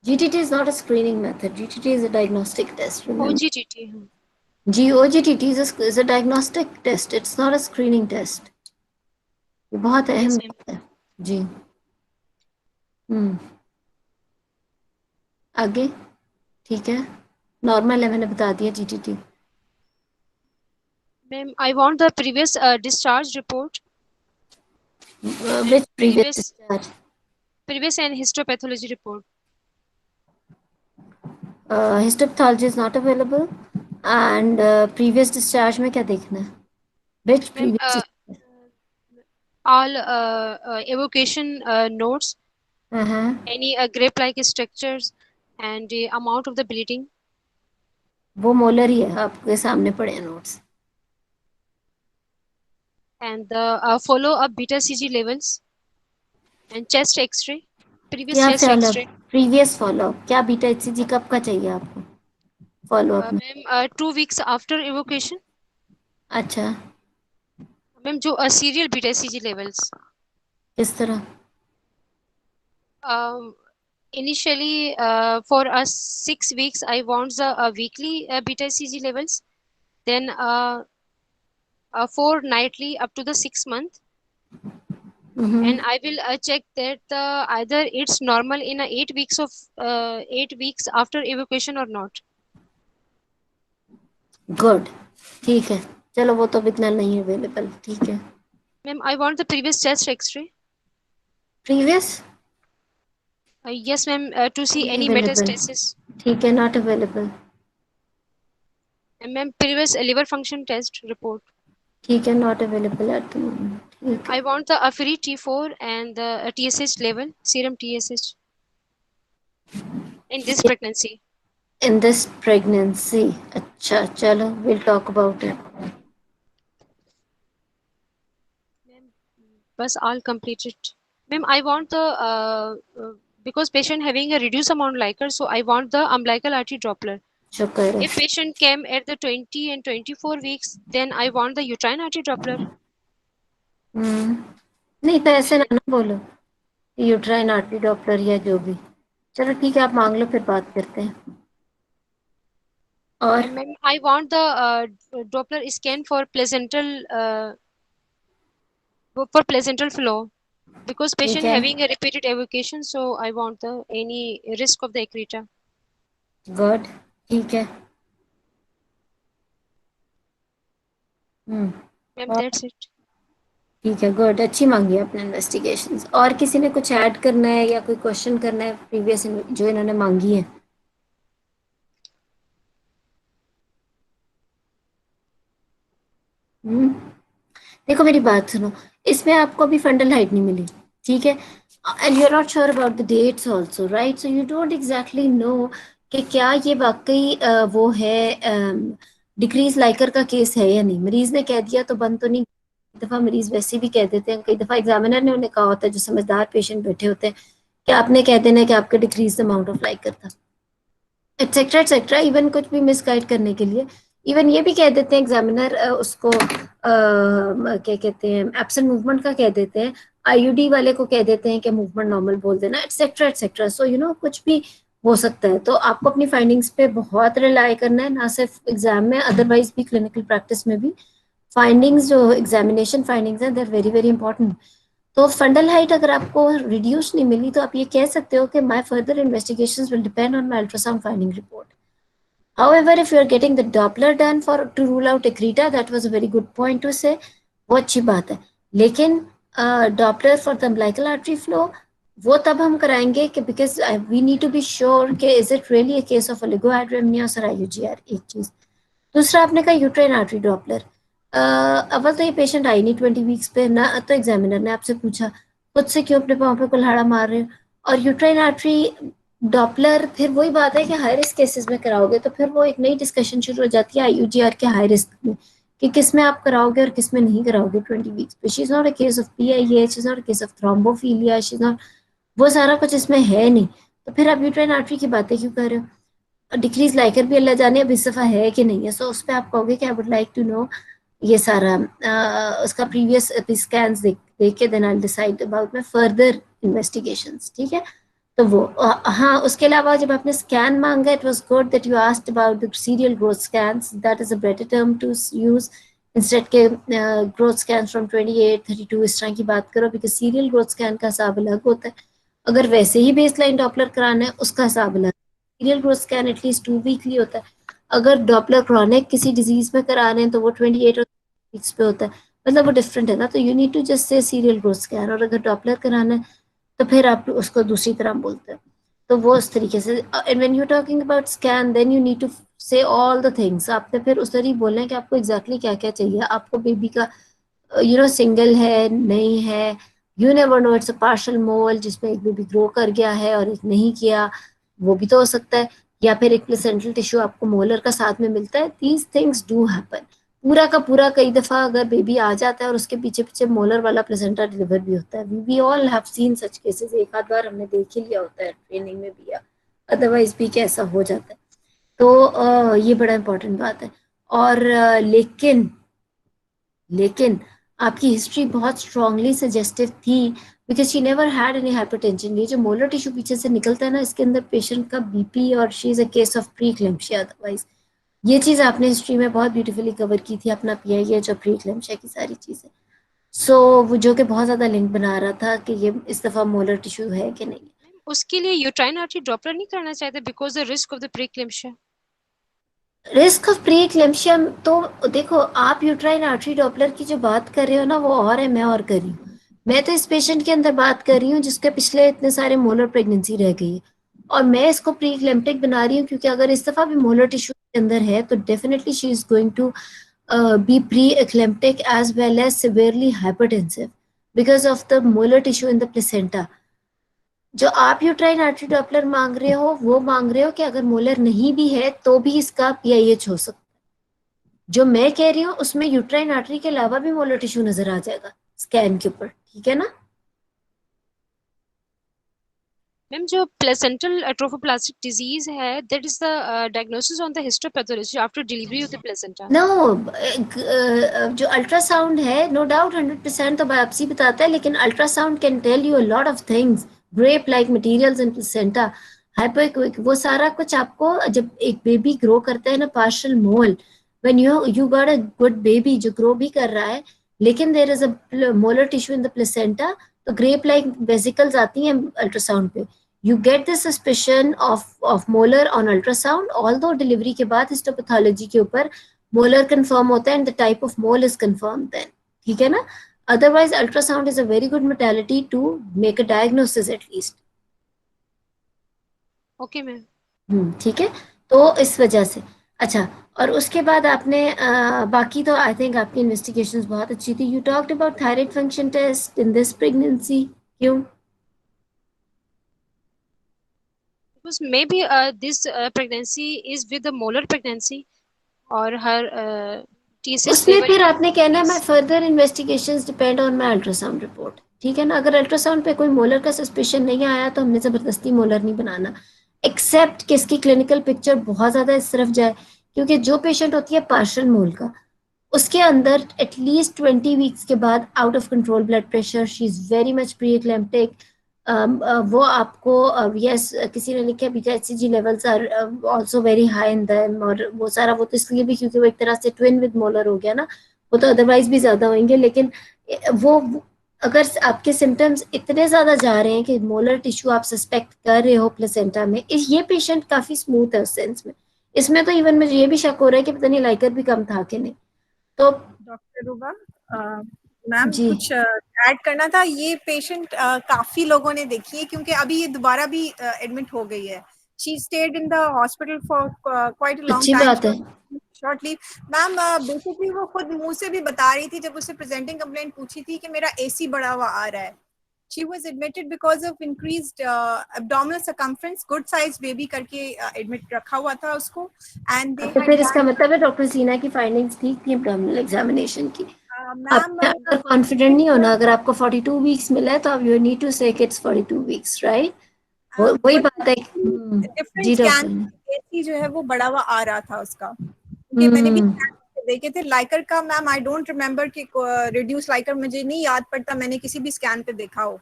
GTT is not a screening method. GTT is a diagnostic test. Remember, OGTT. GOGTT is a diagnostic test. It's not a screening test. ये बहुत अहम Yes, ma'am. बात है जी। आगे ठीक है, नॉर्मल है, मैंने बता दिया GTT. Ma'am, I want the previous discharge report. Which previous discharge? Previous and histopathology report. Histopathology is not available. And previous discharge में क्या देखना है? Which Ma'am, previous discharge? all evocation notes, any grape-like structures, and the amount of the bleeding. वो molar ही है, आपके सामने पड़े notes. And the follow-up beta CG levels and chest X-ray. Previous क्या chest follow, X-ray. Previous follow, क्या beta HCG कब का चाहिए आपको? फॉलो अप में? Ma'am 2 weeks after evocation. अच्छा, मैम जो सीरियल बीटा सीजी लेवल्स. किस तरह? Initially, for us 6 weeks, I want the weekly beta CG levels, then fortnightly up to the 6 month, and I will check that either it's normal in 8 weeks of 8 weeks after evacuation or not. Good, ठीक है, चलो वो तो अब इतना नहीं available, ठीक है। Ma'am, I want the previous chest X-ray. Previous Yes, ma'am, to see नहीं any अवेलेबल, metastasis. ठीक है, not available, And ma'am, previous liver function test report. ठीक है, not available at the moment, Ma'am, ठीक है। I want the AFRI T4 and the TSH level, serum TSH in this pregnancy. In this pregnancy, अच्छा चलो, will talk about it. Ma'am, bus all completed. Ma'am, I want the because patient having a reduced amount liker, so I want the umbilical artery Doppler. शुक्र है। If patient came at the 20 and 24 weeks, then I want the uterine artery Doppler. नहीं तो ऐसे ना बोलो, uterine artery Doppler या जो भी, चलो ठीक है, आप मांग लो, फिर बात करते हैं। और And ma'am, I want the Doppler scan for placental flow because ठीक patient है, having a repeated evacuation, so I want the any risk of the accreta. Good, ठीक है। Ma'am, और that's it. ठीक है, गुड, अच्छी मांगी आपने इन्वेस्टिगेशंस। और किसी ने कुछ ऐड करना है या कोई क्वेश्चन करना है प्रीवियस जो इन्होंने मांगी है? देखो मेरी बात सुनो, इसमें आपको अभी फंडल हाइट नहीं मिली, ठीक है, and you are not sure about the dates also, right? So you don't exactly know कि क्या ये वाकई वो है, डिक्रीज लाइकर का केस है या नहीं। मरीज ने कह दिया तो बंद तो नहीं, कई दफा मरीज वैसे भी कह देते हैं, कई दफा एग्जामिनर ने उन्हें कहा होता है, जो समझदार पेशेंट बैठे होते हैं, कि आपने कह देना है कि आपका डिक्रीज अमाउंट ऑफ लाइकर था, एटसेट्रा एटसेट्रा, इवन कुछ भी मिसगाइड करने के लिए इवन ये भी कह देते हैं एग्जामिनर, उसको क्या कहते हैं, एब्सेंट मूवमेंट का कह देते हैं, आईयूडी वाले को कह देते हैं कि मूवमेंट नॉर्मल बोल देना, etcetera etcetera. So you know कुछ भी हो सकता है, तो आपको अपनी फाइंडिंग्स पे बहुत रिलाई करना है, ना सिर्फ एग्जाम में, अदरवाइज भी क्लिनिकल प्रैक्टिस में भी फाइंडिंग्स, जो एग्जामिनेशन फाइंडिंग्स हैं, देर वेरी वेरी इंपॉर्टेंट। तो फंडल हाइट अगर आपको रिड्यूस नहीं मिली तो आप ये कह सकते हो कि my further investigations will depend on my ultrasound finding report. However, if you are getting the Doppler done for to rule out accreta, that was a very good point to say. वो अच्छी बात है, लेकिन Doppler for the umbilical artery flow वो तब हम कराएंगे कि because we need to be sure कि is it really a case of oligohydramnios और आईयूजीआर, एक चीज। दूसरा आपने कहा यूट्राइन आर्टरी डॉपलर, अव्वल तो ये पेशेंट आई नहीं 20 वीक्स पे ना, तो एग्जामिनर ने आपसे पूछा खुद से क्यों अपने पाँव पे कुल्हाड़ा मार रहे हो, और यूट्राइन आर्टरी डॉपलर फिर वही बात है कि हाई रिस्क केसेस में कराओगे तो फिर वो एक नई डिस्कशन शुरू हो जाती है आईयूजीआर के हाई रिस्क में, कि किस में आप कराओगे और किस में नहीं कराओगे 20 वीक्स पे। She is not a case of PIA, she is not a case of thrombophilia, she is not, वो सारा कुछ इसमें है नहीं, तो फिर आप यूट्राइन आर्टरी की बातें क्यों कर रहे हो? डिक्रीज लाइकर भी अल्लाह जाने अब इस दफा है कि नहीं है, सो उस पर आप कहोगे कि I would like to know ये सारा उसका प्रीवियस स्कैन्स देख के then I decide about my further investigations, ठीक है? तो वो हाँ, उसके अलावा जब आपने स्कैन मांगा, it was good that you asked about the serial growth scans, that is a better term to use instead के ग्रोथ स्कैन फ्रॉम 28 32 इस तरह की बात करो, बिकॉज सीरियल ग्रोथ स्कैन का हिसाब अलग होता है, अगर वैसे ही बेस लाइन डॉपलर कराना है उसका हिसाब अलग, serial growth scan at least 2 weekly होता है, अगर डॉपलर क्रॉनिक किसी डिजीज में करा रहे हैं तो वो 28 और वीक्स पे होता है, मतलब वो डिफरेंट है ना, तो you need to just say serial growth scan, और अगर डॉपलर कराना है तो फिर आप उसको दूसरी तरह बोलते हैं, तो वो उस तरीके से। And when you talking about scan then you need to say all the things, आपने फिर उस तरह बोलना है कि आपको एग्जैक्टली क्या क्या चाहिए, आपको बेबी का सिंगल है नहीं है, you never know, it's a partial mole जिसमें एक बेबी ग्रो कर गया है और एक नहीं किया, वो भी तो हो सकता है, या फिर एक प्लेसेंटल टिश्यू आपको मोलर का साथ में मिलता है, दीज थिंग्स डू हैपन। पूरा का पूरा कई दफा अगर बेबी आ जाता है और उसके पीछे पीछे मोलर वाला प्लेसेंटा डिलीवर भी होता है, we all have seen such cases, एक आध बार हमने देख ही लिया होता है ट्रेनिंग में भी, या अदरवाइज भी कैसा हो जाता है। तो ये बड़ा इंपॉर्टेंट बात है। और लेकिन आपकी हिस्ट्री बहुत स्ट्रांगली सजेस्टिव थी, because she never had any hypertension. ये जो मोलर टिश्यू पीछे से निकलता है ना, इसके अंदर पेशेंट का बीपी, और she is a case of pre-eclampsia otherwise. ये चीज आपने हिस्ट्री में बहुत ब्यूटीफुली कवर की थी, अपना पीआईएच और प्री क्लेम्शिया की सारी चीजें। सो वो जो कि बहुत ज्यादा लिंक बना रहा था कि ये इस दफा मोलर टिश्यू है कि नहीं। मैम उसके लिए यूट्राइन आर्टरी डॉपलर नहीं करना चाहते because the risk of the pre-eclampsia? Risk of pre-eclampsia, तो देखो, आप यूट्राइन आर्टरी डॉपलर की जो बात कर रहे हो ना, वो और है, मैं और कर रही हूँ। मैं तो इस पेशेंट के अंदर बात कर रही हूँ जिसके पिछले इतने सारे मोलर प्रेगनेंसी रह गई है, और मैं इसको प्री एक्लेम्प्टिक बना रही हूँ, क्योंकि अगर इस दफा भी मोलर टिश्यू के अंदर है तो definitely she is going to be pre-eclamptic as well as severely hypertensive because of the molar tissue in the placenta. जो आप यूट्राइन आर्टरी डॉपलर मांग रहे हो, वो मांग रहे हो कि अगर मोलर नहीं भी है तो भी इसका पीआईएच हो सकता है। जो मैं कह रही हूँ उसमें यूट्राइन आर्टरी के अलावा भी मोलर टिश्यू नजर आ जाएगा स्कैन के ऊपर, ठीक है ना। मैम जो प्लेसेंटल एट्रोफोप्लास्टिक डिजीज है, that is the diagnosis on the histopathology after delivery of the placenta. No, जो अल्ट्रासाउंड है, नो डाउट 100% तो बायोप्सी बताता है, लेकिन ultrasound can tell you a lot of things, grape like materials in placenta, hyper, वो सारा कुछ आपको, जब एक बेबी ग्रो करता है ना, partial mole, when you got a good baby जो ग्रो भी कर रहा है, लेकिन there is a molar tissue in the placenta, तो ग्रेप लाइक वेसिकल्स आती हैं अल्ट्रासाउंड पे। You get the suspicion of molar on ultrasound, although delivery के बाद हिस्टोपैथोलॉजी के ऊपर मोलर कंफर्म होता है and the type of mole is confirm then, ठीक है ना। Otherwise ultrasound is a very good modality to make a diagnosis at least. Okay ma'am. ठीक है। तो इस वजह से, अच्छा, और उसके बाद आपने बाकी तो आई थिंक आपकी इन्वेस्टिगेशंस बहुत अच्छी थी। You talked about thyroid function test in this pregnancy, क्यों? Because maybe this pregnancy is with the molar pregnancy, or her TSH उसमें level फिर आपने कहना है, मैं is. Further investigations depend on my ultrasound report, ठीक है ना। अगर अल्ट्रासाउंड पे कोई मोलर का सस्पेशन नहीं आया तो हमने जबरदस्ती मोलर नहीं बनाना, एक्सेप्ट कि इसकी क्लिनिकल पिक्चर बहुत ज्यादा इस तरफ जाए, क्योंकि जो पेशेंट होती है पार्शियल मोल का, उसके अंदर एटलीस्ट 20 वीक्स के बाद out of control blood pressure, she is very much pre-eclamptic. वो आपको, यस, किसी ने लिखा beta HCG levels are also very high in them, और वो सारा, वो तो इसलिए भी क्योंकि वो एक तरह से ट्विन विद मोलर हो गया ना, वो तो अदरवाइज भी ज्यादा होंगे, लेकिन वो, अगर आपके सिम्टम्स इतने ज्यादा जा रहे हैं कि मोलर टिश्यू आप सस्पेक्ट कर रहे हो प्लेसेंटा में, ये पेशेंट काफी स्मूथ है उस सेंस में। इसमें तो इवन मुझे ये भी शक हो रहा है कि पता नहीं लाइकर भी कम था कि नहीं। तो डॉक्टर रूबा, मैम जी, कुछ ऐड करना था। ये पेशेंट काफी लोगों ने देखी है क्योंकि अभी ये दोबारा भी एडमिट हो गई है। She stayed in the hospital for quite a long अच्छी टाइम, बात है। शॉर्टली। मैम बेसिकली वो खुद मुंह से भी बता रही थी, जब उससे प्रेजेंटिंग कंप्लेंट पूछी थी कि मेरा एसी बढ़ा हुआ आ रहा है। She was admitted because of increased abdominal circumference, good size baby करके एडमिट रखा हुआ था उसको, and they तो had फिर इसका done मतलब है डॉक्टर सीना की फाइंडिंग्स ठीक थी एब्डोमिनल एग्जामिनेशन की। मैम आपने अगर कॉन्फिडेंट नहीं होना, अगर आपको 42 वीक्स मिला है तो आप यू नीड टू से इट्स 42 वीक्स, राइट। वही बात है। डिफरेंट जी स्कैन डॉक्टर। जो है वो बढ़ा हुआ आ रहा था उसका, क्योंकि मैंने भी हम्म scan देखे थे लाइकर का। मैम आई डोंट रिमेम्बर कि रिड्यूस लाइकर, मुझे नहीं याद पड़ता मैंने किसी भी स्कैन पे देखा हो।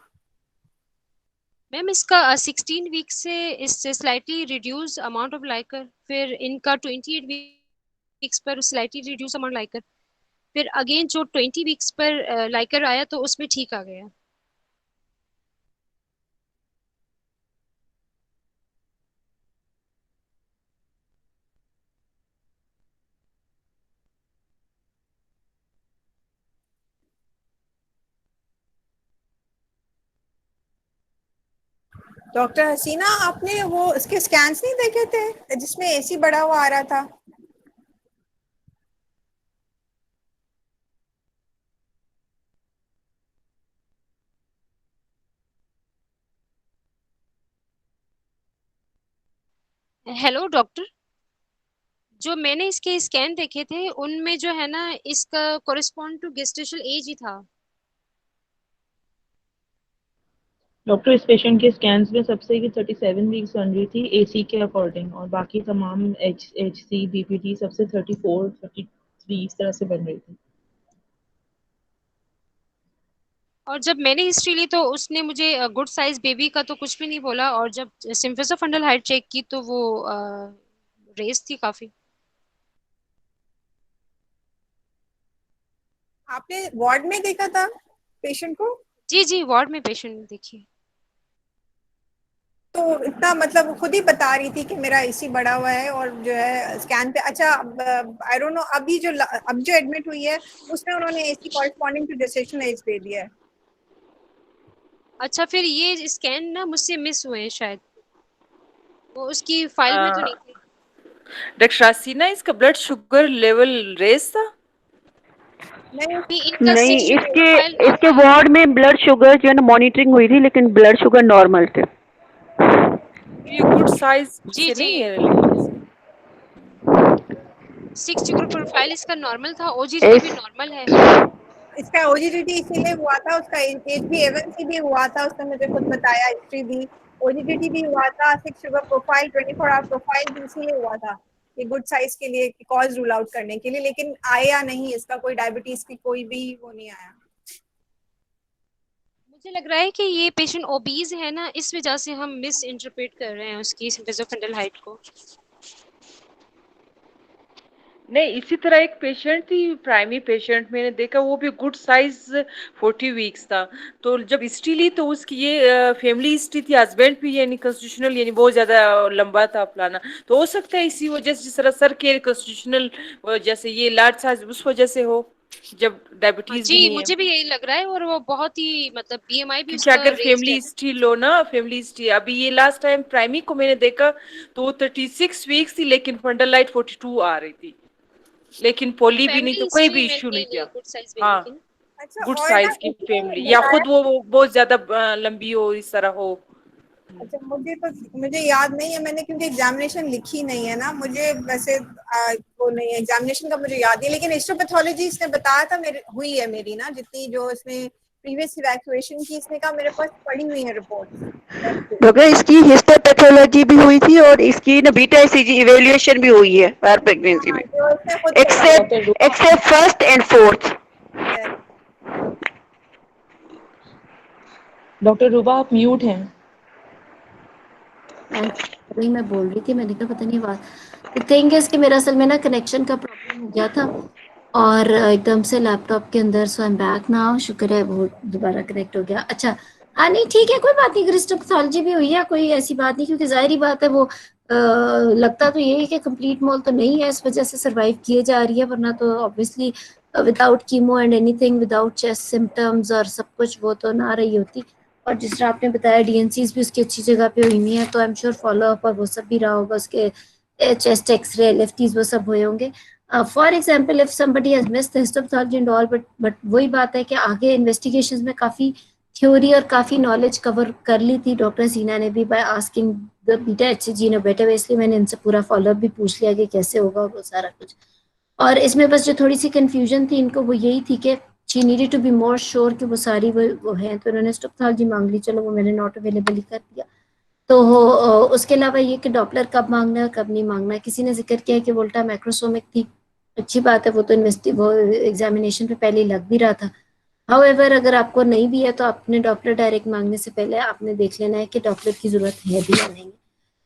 मैम इसका 16 वीक से इससे slightly reduce amount of Likert, फिर इनका 28 वीक्स पर स्लाइटली रिड्यूस अमाउंट लाइकर, फिर अगेन जो 20 वीक्स पर लाइकर आया तो उसमें ठीक आ गया। डॉक्टर हसीना, आपने वो उसके स्कैन्स नहीं देखे थे जिसमें एसी बढ़ा हुआ आ रहा था? हेलो डॉक्टर, जो मैंने इसके स्कैन देखे थे उनमें जो है ना, इसका कोरिस्पॉन्ड टू गेस्टेशनल एज ही था। डॉक्टर, इस पेशेंट के स्कैन्स में सबसे की 37 वीक्स बन रही थी एसी के अकॉर्डिंग, और बाकी तमाम एचसी बीपीटी सबसे 34 33 इस तरह से बन रही थी। और जब मैंने हिस्ट्री ली तो उसने मुझे गुड साइज बेबी का तो कुछ भी नहीं बोला, और जब सिम्फिसोफंडल हाइट चेक की तो वो रेस थी काफी। आपने वार्ड में देखा था पेशेंट को? जी जी, वार्ड में पेशेंट देखी। तो इतना मतलब वो खुद ही बता रही थी कि मेरा एसी बढ़ा हुआ है और जो है स्कैन पे, अच्छा आई डोंट नो अभी जो अब जो एडमिट हुई है उसमें उन्होंने AC corresponding to gestational age दे दिया है। अच्छा, फिर ये स्कैन ना मुझसे मिस हुए हैं शायद, वो उसकी फाइल में तो नहीं थे। डॉक्टर हसीना, इसका ब्लड शुगर लेवल रेस था? नहीं, इनका नहीं, 6 इसके फाइल इसके वार्ड में ब्लड शुगर जो है ना मॉनिटरिंग हुई थी, लेकिन ब्लड शुगर नॉर्मल थे। ये गुड साइज जी से जी, नहीं है लेकिन 6 शुगर प्रोफाइल इसका नॉर्मल था, ओजीटी भी नॉर्मल है। इसका ओजीडीटी इसीलिए हुआ था, उसका एज भी एवन भी हुआ था, उसने मुझे खुद बताया, हिस्ट्री भी, ओजीडीटी भी हुआ था, 6 शुगर प्रोफाइल, 24 आवर प्रोफाइल भी इसीलिए हुआ था, ये गुड साइज के लिए कॉज रूल आउट करने के लिए, लेकिन आया नहीं, इसका कोई डायबिटीज की कोई भी वो नहीं आया। मुझे लग रहा है कि ये पेशेंट ओबीज है ना, इस वजह से हम मिस इंटरप्रेट कर रहे हैं उसकी सिम्फिसोफंडल हाइट को। नहीं, इसी तरह एक पेशेंट थी, प्राइमरी पेशेंट मैंने देखा, वो भी गुड साइज 40 वीक्स था। तो जब हिस्ट्री ली तो उसकी ये फैमिली हिस्ट्री थी, हस्बैंड भी यानी कॉन्स्टिट्यूशनल यानी बहुत ज्यादा लंबा था फलाना, तो हो सकता है इसी वजह से, जिस तरह सर के कॉन्स्टिट्यूशनल जैसे ये लार्ज साइज उस वजह से हो, जब हाँ डायबिटीज भी जी, नहीं है। मुझे भी यही लग रहा है, और वो बहुत ही मतलब बीएमआई भी क्योंकि उसका अगर रेज्ड फैमिली है। हिस्ट्री लो ना, फैमिली हिस्ट्री अभी ये लास्ट टाइम प्राइमरी को मैंने देखा तो 36 वीक्स थी, लेकिन फंडल लाइट 42 आ रही थी, लेकिन तो पोली भी नहीं, फैमिली तो कोई हिस्ट्री भी इश्यू नहीं मेंटेन है था। गुड साइज बेबी की हाँ, ना। अच्छा, गुड और ना साइज की इसने फैमिली, या बताया, खुद वो बहुत ज्यादा लंबी हो, इस तरह हो। अच्छा मुझे याद नहीं है, मैंने क्योंकि एग्जामिनेशन लिखी नहीं है ना, मुझे वैसे वो नहीं है एग्जामिनेशन का, मुझे याद नहीं, लेकिन हिस्टोपैथोलॉजी इसने बताया था, मेरी हुई है मेरी ना, जितनी जो इसने प्रीवियस इवैक्यूएशन की, इसने कहा मेरे पास पड़ी हुई है रिपोर्ट। डॉक्टर, इसकी हिस्टोपैथोलॉजी भी हुई थी और इसकी ना बीटा ईसीजी इवैल्यूएशन भी हुई है हर प्रेगनेंसी हाँ, में, जो इसने खुद करवाया except doctor Rupa, except first and fourth. है। डॉक्टर रूबा, आप म्यूट हैं। वही मैं बोल रही थी, मैंने कहा पता नहीं बात। द थिंग इज कि मेरा असल में ना कनेक्शन का प्रॉब्लम हो गया था, और एकदम से लैपटॉप के अंदर, सो आई एम बैक नाउ, शुक्र है वो दोबारा कनेक्ट हो गया। अच्छा, हाँ नहीं ठीक है, कोई बात नहीं, क्रिस्टोपैथोलॉजी भी हुई है, कोई ऐसी बात नहीं, क्योंकि जाहिर ही बात है वो लगता तो ये है कि कंप्लीट मोल तो नहीं है, इस वजह से सरवाइव किए जा रही है, वरना तो obviously without chemo and anything, without chest symptoms और सब कुछ, वो तो ना रही होती। और जिस तरह आपने बताया डीएनसीज भी उसकी अच्छी जगह पे हुई हुई है, तो आई एम श्योर फॉलो अप और वो सब भी रहा होगा, उसके चेस्ट एक्सरे, एलएफटीज वो सब हुए होंगे। For example if somebody has missed the histopathology and all, but वही बात है कि आगे इन्वेस्टिगेशंस में काफी थ्योरी और काफी नॉलेज कवर कर ली थी डॉक्टर सीना ने भी, by asking the beta HCG in a better way, इसलिए मैंने इनसे पूरा फॉलोअप भी पूछ लिया कि कैसे होगा वो सारा कुछ। और इसमें बस जो थोड़ी सी कंफ्यूजन थी इनको, वो यही थी कि she needed to be more sure कि वो सारी वो है, तो उन्होंने हिस्टोपैथोलॉजी मांग ली, चलो वो मैंने नॉट अवेलेबल ही कर दिया। तो उसके अलावा ये कि डॉपलर कब मांगना है कब नहीं मांगना है, किसी ने जिक्र किया कि वोल्टा माइक्रोसोमिक थी, अच्छी बात है, वो तो वो एग्जामिनेशन पे पहले ही लग भी रहा था। हाउएवर अगर आपको नहीं भी है तो आपने डॉपलर डायरेक्ट मांगने से पहले आपने देख लेना है कि डॉपलर की जरूरत है भी या नहीं।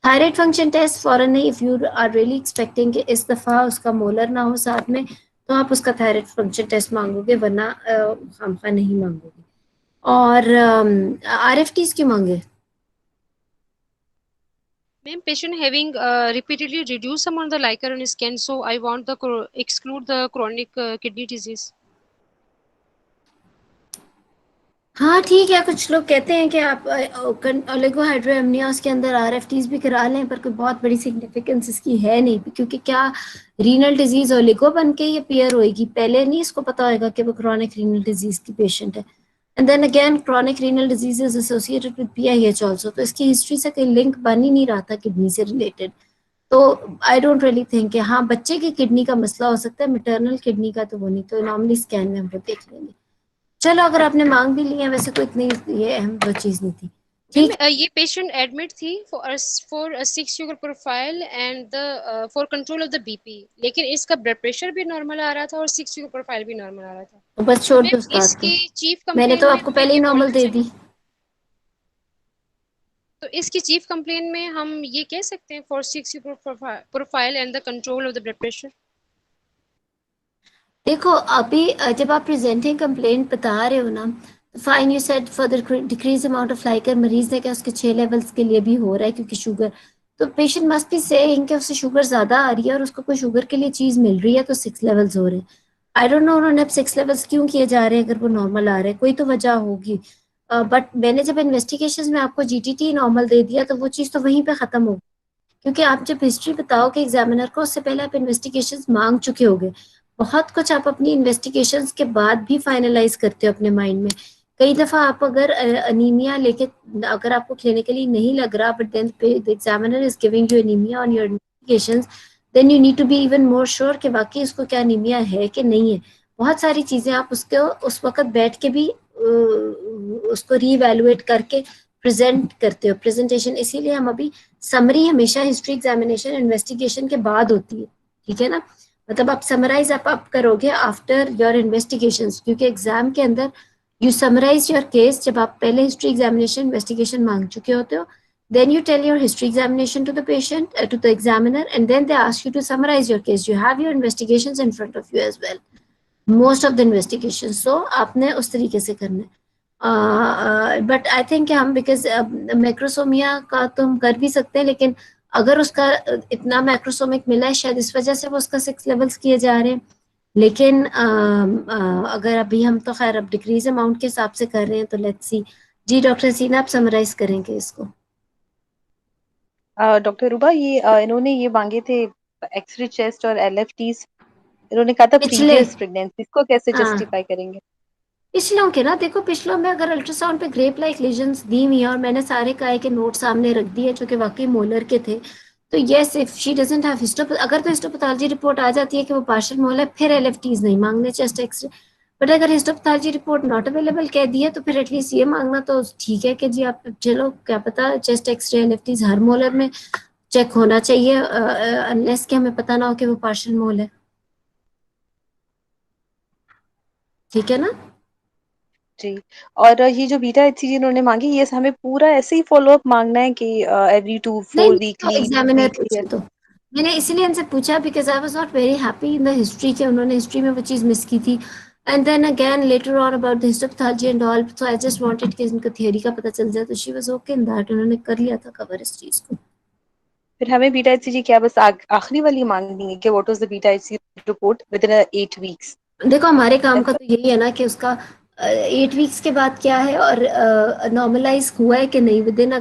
थायराइड फंक्शन टेस्ट फॉरन नहीं, if you are really expecting कि इस दफा उसका मोलर ना हो साथ में, तो आप उसका थायराइड फंक्शन टेस्ट मांगोगे, वरना खामखा नहीं मांगोगे। और आरएफटीज क्यों मांगे? Ma'am, patient having repeatedly reduced amount of the Leica on scan, so I want the exclude the chronic kidney disease. हाँ ठीक है, कुछ लोग कहते हैं कि आप ओलिगोहाइड्रोएमनियास के अंदर आरएफटीज भी करा लें, पर कोई बहुत बड़ी सिग्निफिकेंस इसकी है नहीं, क्योंकि क्या रीनल डिजीज ओलिगो बन के ये अपीयर होएगी, पहले नहीं इसको पता होगा कि वो क्रॉनिक रीनल डिजीज की पेशेंट है। And then again chronic renal disease is associated with PIH also, तो इसकी हिस्ट्री से कोई लिंक बन ही नहीं रहा था किडनी से रिलेटेड। तो आई डोंट रियली थिंक कि हाँ बच्चे की किडनी का मसला हो सकता है, मैटरनल किडनी का तो वो नहीं, तो नॉर्मली स्कैन में हम लोग देख लेंगे। चलो, अगर आपने मांग भी ली है, वैसे कोई इतनी ये अहम वो चीज नहीं थी। ठीक मैम ये पेशेंट एडमिट थी for 6 sugar profile and the for control of the BP, लेकिन इसका ब्लड प्रेशर भी नॉर्मल आ रहा था और 6 शुगर प्रोफाइल भी नॉर्मल आ रहा था। तो बस छोड़ दो मैम उस बात को, इसकी चीफ मैंने तो कंप्लेन में आपको हमें पहले ही ये नॉर्मल बोलना दे चाहिए, दी। तो इसकी चीफ कंप्लेन में हम ये कह सकते हैं for 6 sugar profile and the control of the blood pressure. देखो अभी जब आप प्रेजेंटिंग कंप्लेंट बता रहे हो ना, fine you said further decrease amount of Likert, मरीज ने कहा उसके 6 लेवल्स के लिए भी हो रहा है क्योंकि शुगर, तो पेशेंट मस्ट बी सेइंग कि उससे शुगर ज्यादा आ रही है और उसको कोई शुगर के लिए चीज मिल रही है तो 6 लेवल्स हो रहे हैं। आई डोंट नो उन्होंने अब 6 लेवल्स क्यों किए जा रहे हैं, अगर वो नॉर्मल आ रहे हैं कोई तो वजह होगी। बट मैंने जब इन्वेस्टिगेशन में आपको जीटीटी नॉर्मल दे दिया तो वो चीज तो वहीं पे खत्म हो, क्योंकि आप जब हिस्ट्री बताओगे एग्जामिनर को उससे पहले आप इन्वेस्टिगेशंस मांग चुके होगे, बहुत कुछ आप अपनी इन्वेस्टिगेशंस के बाद भी फाइनलाइज करते हो अपने माइंड में। कई दफा आप अगर अनीमिया लेके, अगर आपको क्लिनिकली नहीं लग रहा but then the examiner is giving you anaemia on your investigations, then you need to be even more sure कि वाकई उसको क्या अनीमिया है कि नहीं है। बहुत सारी चीजें आप उसको उस वक्त बैठ के भी उसको रीवैल्यूएट करके प्रेजेंट करते हो। प्रेजेंटेशन इसीलिए हम अभी समरी हमेशा हिस्ट्री एग्जामिनेशन इन्वेस्टिगेशन के बाद होती है, ठीक है ना, मतलब आप समराइज आप करोगे आफ्टर योर इन्वेस्टिगेशंस, क्योंकि एग्जाम के अंदर यू समराइज योर केस जब आप पहले हिस्ट्री एग्जामिनेशन इन्वेस्टिगेशन मांग चुके होते हो, then you tell your history examination to the patient, to the examiner, and then they ask you to summarize your case. You have your investigations in front of you as well, most of the investigations, so आपने उस तरीके से करना है। But I think हम because macrosomia का तो हम कर भी सकते हैं, लेकिन अगर उसका इतना मैक्रोसोमिक मिला है शायद इस वजह से वो उसका 6 लेवल्स किए जा रहे हैं। लेकिन अगर अभी हम तो खैर अब डिक्रीज अमाउंट के हिसाब से कर रहे हैं तो लेट्स सी। जी डॉक्टर सीना आप समराइज करेंगे इसको। डॉक्टर रूबा, ये इन्होंने ये मांगे थे एक्सरे चेस्ट और एलएफटीज, इन्होंने कहा था पिछले, प्रीवियस प्रेगनेंसी, इसको कैसे हाँ जस्टिफाई करेंगे? पिछलों के ना, देखो पिछलों में अगर अल्ट्रासाउंड पे ग्रेप लाइक लीजन्स दी हुई है और मैंने सारे काय के नोट सामने रख दिए जो कि वाकई मोलर के थे, तो yes if she doesn't have अगर तो हिस्टोपैथोलॉजी रिपोर्ट आ जाती है कि वो पार्शियल मोल है, फिर एलएफटीज नहीं मांगने, चेस्ट एक्सरे। बट अगर हिस्टोपैथोलॉजी रिपोर्ट नॉट अवेलेबल कह दिया तो फिर एटलीस्ट ये मांगना तो ठीक है कि जी आप चलो क्या पता चेस्ट एक्सरे एलएफटीज हर मोलर में चेक होना चाहिए, अनलेस कि हमें पता ना हो कि वो पार्शियल मोल है, ठीक है ना। जी। और ये जो बीटा एचसीजी इन्होंने मांगी, ये हमें पूरा ऐसे ही फॉलो अप मांगना है कि एवरी 2-4 नहीं तो वीकली एग्जामिनर वीकली? पूछे तो मैंने इसीलिए इनसे पूछा because I was not very happy in the history के उन्होंने हिस्ट्री में वो चीज मिस की थी, and then again later on about the histopathology and all, so I just wanted कि इनको थ्योरी का पता चल जाए, तो she was okay in that, उन्होंने कर लिया था कवर इस चीज को। फिर हमें बीटा एचसीजी क्या बस आखिरी वाली मांगनी है कि what was the beta HCG report with in 8 weeks? देखो हमारे काम का तो यही है ना कि उसका 8 वीक्स के बाद क्या है और नॉर्मलाइज हुआ है कि नहीं, विद इन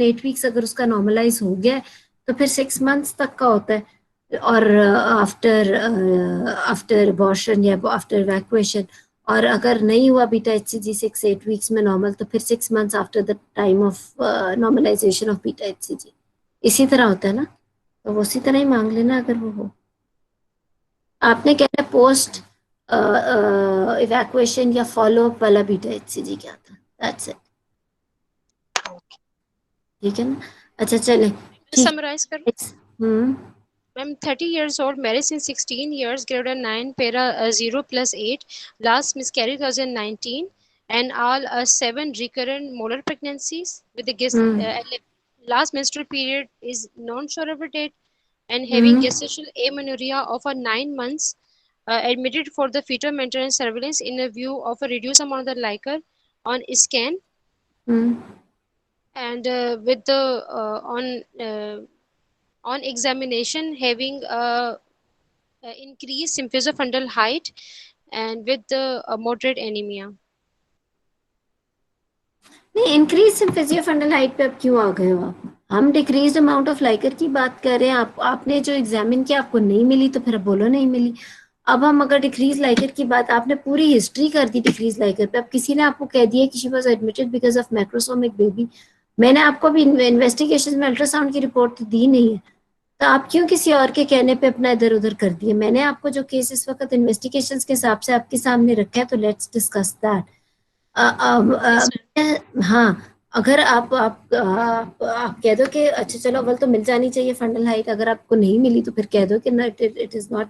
8 वीक्स अगर उसका नॉर्मलाइज हो गया है तो फिर 6 मंथ्स तक का होता है, और आफ्टर अबॉर्शन या आफ्टर इवैक्यूएशन, और अगर नहीं हुआ बीटा एचसीजी 6-8 वीक्स में नॉर्मल तो फिर 6 months after the time of normalisation of beta HCG, इसी तरह होता है ना, तो वो उसी तरह ही मांग लेना अगर वो हो। आपने कहना पोस्ट इवैक्यूएशन या फॉलो अप वाला बीटा एचसीजी क्या था, दैट्स इट, ठीक है ना। अच्छा चले ठीक। समराइज कर हम्म ma'am 30 years old, married since 16 years, greater than 9, para 0+8, last miscarriage 2019, and all 7 recurrent molar pregnancies with the last menstrual period is non-sure of a date, and having gestational amenorrhea of 9 months, admitted for the fetal maintenance surveillance in a view of a reduced amount of the liquor on scan, and with the on examination having increased symphysis height and with the moderate anemia. नहीं increase सिम्फेसिया fundal height पे अब क्यों आ गए हो आप, हम decrease amount of Likert की बात कर रहे हैं, आपने जो एग्जामिन किया आपको नहीं मिली तो फिर बोलो नहीं मिली। अब हम अगर डिक्रीज लाइकर की बात, आपने पूरी हिस्ट्री कर दी डिक्रीज लाइकर पे, अब किसी ने आपको कह दिया कि she was admitted because of macrosomic baby, मैंने आपको भी इन्वेस्टिगेशन में अल्ट्रासाउंड की रिपोर्ट तो दी नहीं है, तो आप क्यों किसी और के कहने पे अपना इधर उधर कर दिए। मैंने आपको जो केस इस वक्त इन्वेस्टिगेशंस के हिसाब से आपके सामने रखा है तो लेट्स डिस्कस दैट। हाँ अगर आप कह दो कि अच्छा चलो अव्वल तो मिल जानी चाहिए फंडल हाइट, अगर आपको नहीं मिली तो फिर कह दो कि ना it is not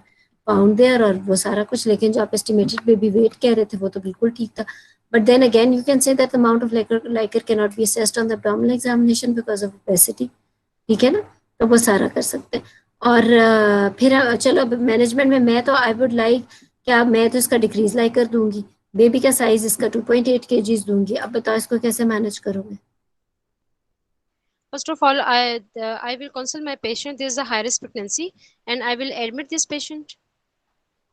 found there और वो सारा कुछ, लेकिन जो आप एस्टिमेटेड बेबी वेट कह रहे थे वो तो बिल्कुल ठीक था. But then again you can say that the amount of liquor can not be assessed on the abdominal examination because of obesity. ठीक है ना, तो वो सारा कर सकते हैं. और फिर चलो मैनेजमेंट में मैं तो आई वुड लाइक, क्या मैं तो इसका डिक्रीज लाइक कर दूंगी. बेबी का साइज इसका 2.8 kg दूंगी. अब बताओ इसको कैसे मैनेज करोगे. First of all, I will consult my patient. This is a high risk pregnancy, and I will admit this patient.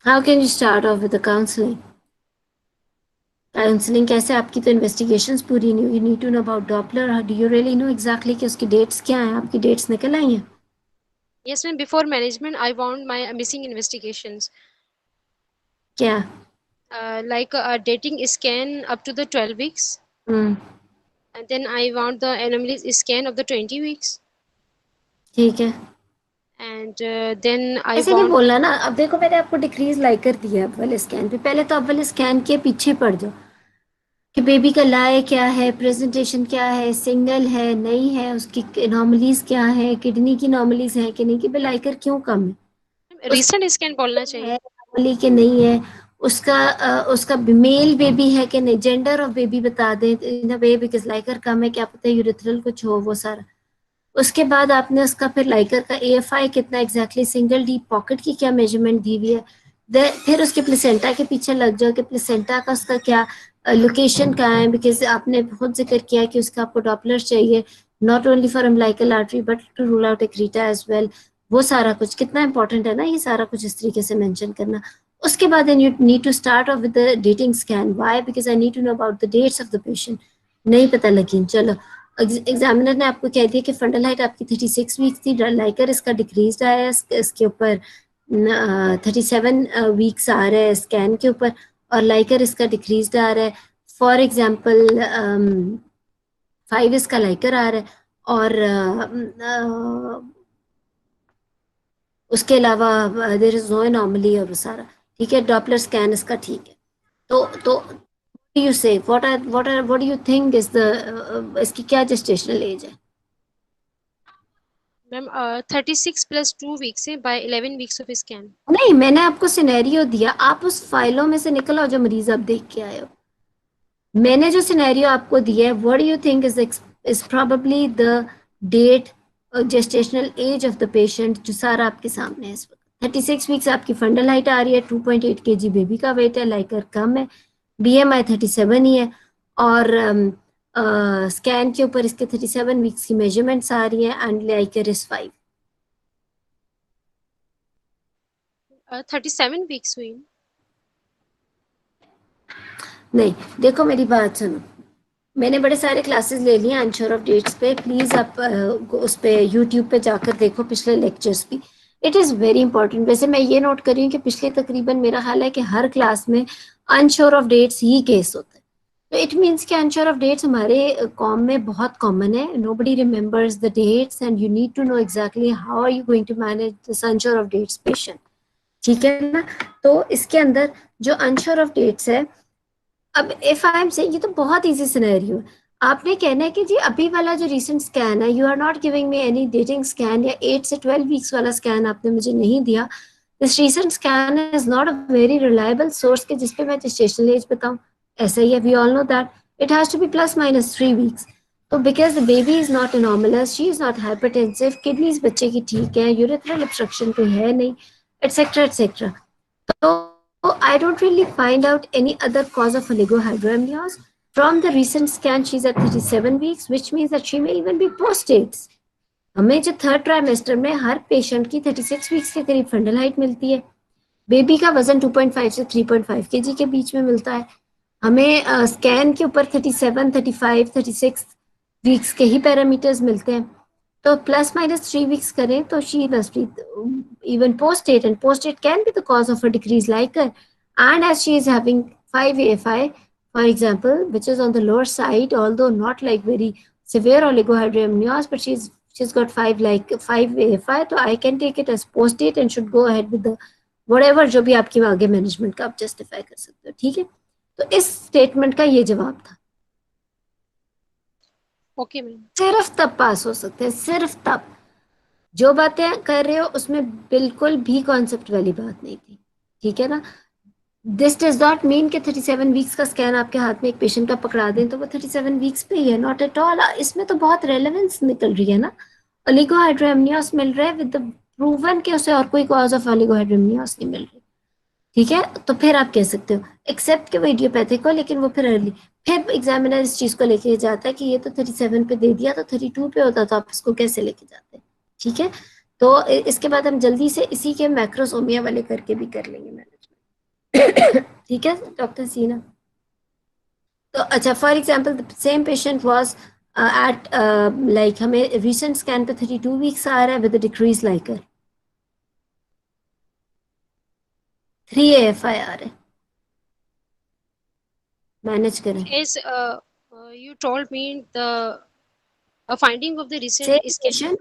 How can you start off with the counselling. Counselling कैसे, आपकी तो investigations पूरी नहीं हुई. You need to know about Doppler. Do you really know exactly कि उसकी dates क्या हैं. आपकी डेट्स निकल आई हैं. Yes, ma'am. Before management, I want my missing investigations, क्या. like a dating scan up to the 12 weeks, and then I want the anomaly scan of the 20 weeks, ठीक है, and then I ऐसे नहीं want. बोलना ना. अब देखो मैंने आपको डिक्रीज लाइक कर दिया है अव्वल स्कैन पे. पहले तो अव्वल स्कैन के पीछे पड़ जाओ कि बेबी का लाए क्या है, प्रेजेंटेशन क्या है, सिंगल है नहीं है, उसकी एनॉमलीज क्या है, किडनी की एनॉमलीज है कि नहीं, कि लाइकर क्यों कम है, Recent scan बोलना है चाहिए. नॉर्मली कि नहीं है, उसका मेल बेबी है कि नहीं, जेंडर ऑफ बेबी बता दें इन अ वे, बिकॉज लाइकर कम है, क्या पता यूरिथ्रल कुछ हो, वो सारा. उसके बाद आपने उसका फिर लाइकर का AFI कितना एग्जैक्टली, सिंगल डीप पॉकेट की क्या मेजरमेंट दी हुई है. फिर उसके प्लेसेंटा के पीछे लग जाओ कि प्लेसेंटा का उसका क्या लोकेशन कहाँ है, बिकॉज आपने बहुत जिक्र किया कि उसका आपको डॉपलर चाहिए, not only for umbilical artery but to rule out accreta as well. वो सारा कुछ कितना इंपॉर्टेंट है ना, ये सारा कुछ इस तरीके से मेंशन करना. उसके बाद then you need to start off with the dating scan. Why, because I need to know about the dates of the patient. नहीं पता लगी, चलो एग्जामिनर ने आपको कह दिया कि फंडल हाइट आपकी 36 वीक्स थी, लाइकर इसका डिक्रीज आया है, इसके ऊपर 37 वीक्स आ रहा है स्कैन के ऊपर, और लाइकर इसका डिक्रीज आ रहा है. फॉर एग्जाम्पल 5 इसका लाइकर आ रहा है, और उसके अलावा देयर इज नो एनॉमली और वो सारा ठीक है. डॉपलर स्कैन इसका ठीक है. तो you say what do you think is the इसकी क्या gestation age है. Ma'am, 36 plus 2 weeks है by 11 weeks of scan. नहीं, मैंने आपको सिनेरियो दिया, आप उस फाइलों में से निकल आओ जो मरीज आप देख के आए हो. मैंने जो सिनेरियो आपको दिया है, what do you think is probably the date gestational age of the patient, जो सारा आपके सामने है इस वक्त. 36 वीक्स आपकी फंडल हाइट आ रही है, 2.8 kg बेबी का वेट है, लाइकर कम है, BMI 37 ही है, और स्कैन के ऊपर इसके 37 वीक्स की मेजरमेंट्स आ रही हैं, एंड लाइकर इज 5. 37 weeks हुई. नहीं, देखो मेरी बात सुनो, मैंने बड़े सारे क्लासेस ले लिए अनश्योर ऑफ डेट्स पे. प्लीज आप उस पे यूट्यूब पे जाकर देखो पिछले लेक्चर्स भी. It is very important. वैसे मैं ये नोट कर रही हूँ कि पिछले तकरीबन मेरा ख्याल है कि हर क्लास में अनश्योर ऑफ डेट्स ही केस होता है. तो इट मीन्स कि अनश्योर ऑफ डेट्स हमारे कॉम में बहुत कॉमन है. Nobody remembers the dates and you need to know exactly how are you going to manage this unsure of dates patient. ठीक है ना. तो इसके अंदर जो अनश्योर ऑफ डेट्स है, अब इफ आई एम सेइंग, ये तो बहुत इजी सिनेरियो है. आपने कहना है कि जी अभी वाला जो रीसेंट स्कैन है, you are not giving me any dating scan, या 8 से 12 वीक्स वाला स्कैन आपने मुझे नहीं दिया. This recent scan is not a very reliable source के जिसपे मैं जेस्टेशनल एज बताऊं. ऐसा ही है, we all know that it has to be +- 3 weeks. तो because the baby is not anomalous, she is not hypertensive, kidneys बच्चे की ठीक है, यूरिथ्रल ऑब्स्ट्रक्शन कोई है नहीं, et cetera et cetera. So I don't really find out any other cause of oligohydramnios. From the recent scan, she's at 37 weeks, which means that she may even be post-dates. हमें जो third trimester में हर patient की 36 weeks के करीब fundal height मिलती है. Baby का वजन 2.5 से 3.5 kg के बीच में मिलता है. हमें स्कैन के ऊपर 37, 35, 36 वीक्स के ही पैरामीटर्स मिलते हैं. तो +- 3 weeks करें तो she must be even post-date, and post-date can be the cause of a decreased liker. And as she is having 5 AFI, for example, which is on the lower side, although not like very severe oligohydramnios, but she's got 5 AFI, तो I can take it as post-date and should go ahead with the whatever जो भी आपकी आगे management का आप justify कर सकते हो. ठीक है, तो इस स्टेटमेंट का ये जवाब था. Okay, ma'am. सिर्फ तब पास हो सकते हैं, सिर्फ तब। जो बातें कर रहे हो उसमें बिल्कुल भी कॉन्सेप्ट वाली बात नहीं थी, ठीक है ना। दिस डज नॉट मीन कि 37 वीक्स का स्कैन आपके हाथ में एक पेशेंट का पकड़ा दें तो वो 37 वीक्स पे ही है, नॉट एट ऑल। इसमें तो बहुत रेलेवेंस निकल रही है ना। ओलिगोहाइड्रोएमनियोस मिल रहा है विद द प्रूवन कि उसे और कोई कॉज ऑफ ओलिगोहाइड्रोएमनियोस नहीं मिल रही, ठीक है। तो फिर आप कह सकते हो एक्सेप्ट कि वो इडियोपैथिक हो, लेकिन वो फिर अर्ली। फिर एग्जामिनर इस चीज को लेके जाता है कि ये तो 37 पे दे दिया, तो 32 पे होता, तो आप इसको कैसे लेके जाते हैं, ठीक है। तो इसके बाद हम जल्दी से इसी के मैक्रोसोमिया वाले करके भी कर लेंगे मैनेजमेंट। ठीक है डॉक्टर सीना। तो अच्छा, for example same patient was at like, हमें रिसेंट स्कैन पे 32 वीक्स आ रहा है विद डिक्रीज लाइकर, 3 AFI आ रहा है, मैनेज करें। As you told me, the finding of the recent same scan. Patient,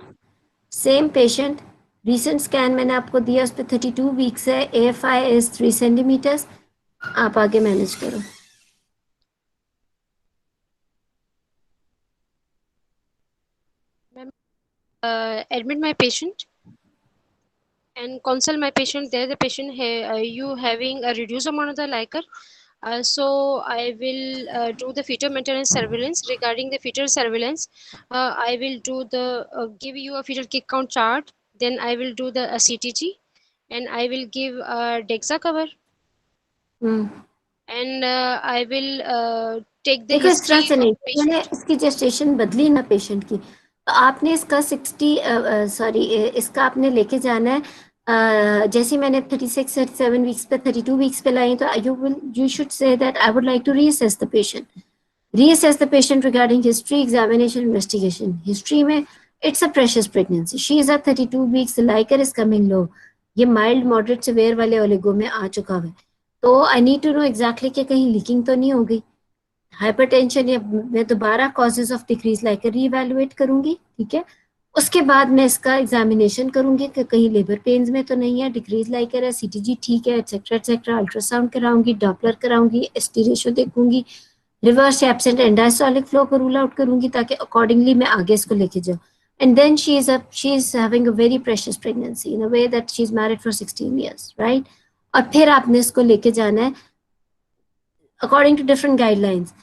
same patient, recent scan मैंने आपको दिया, उस पर 32 वीक्स है, AFI इज 3 सेंटीमीटर्स। आप आगे मैनेज करो। Ma'am, admit my patient and consult my patient. There, the patient you having a reduced amount of the liquor. So I will do the fetal maintenance surveillance. Regarding the fetal surveillance, I will do the give you a fetal kick count chart. Then I will do the CTG, and I will give DEXA cover, and I will take the देखो इस तरह history से of नहीं, patient. मैंने इसकी gestation बदली ना patient की, तो आपने इसका 60 सॉरी इसका आपने लेके जाना है। जैसे मैंने 36 37 वीक्स पे 32 वीक्स पे लाई, तो you should say that I would like to reassess the patient, reassess the patient regarding history, examination, investigation. History में it's a precious pregnancy. She is at 32 weeks. The liker is coming low. ये mild, moderate, severe वाले oligo में आ चुका है। तो I need to know exactly कि कहीं leaking तो नहीं हो गई, हाइपरटेंशन, या मैं दोबारा causes of decrease Likert re-evaluate करूंगी, ठीक है। उसके बाद मैं इसका एग्जामिनेशन करूंगी कि कहीं लेबर पेन्स में तो नहीं है, डिक्रीज लाइकर है, CTG ठीक है, एक्सेट्रा एक्सेट्रा, अल्ट्रासाउंड कराऊंगी, डॉपलर कराऊंगी, ST रेशो देखूंगी, reverse absent and diastolic flow को रूल आउट करूंगी, ताकि अकॉर्डिंगली मैं आगे इसको लेके जाऊं। And then she is having a very precious pregnancy in a way that she is married for 16 years, right. और फिर आपने इसको लेके जाना है according to different guidelines.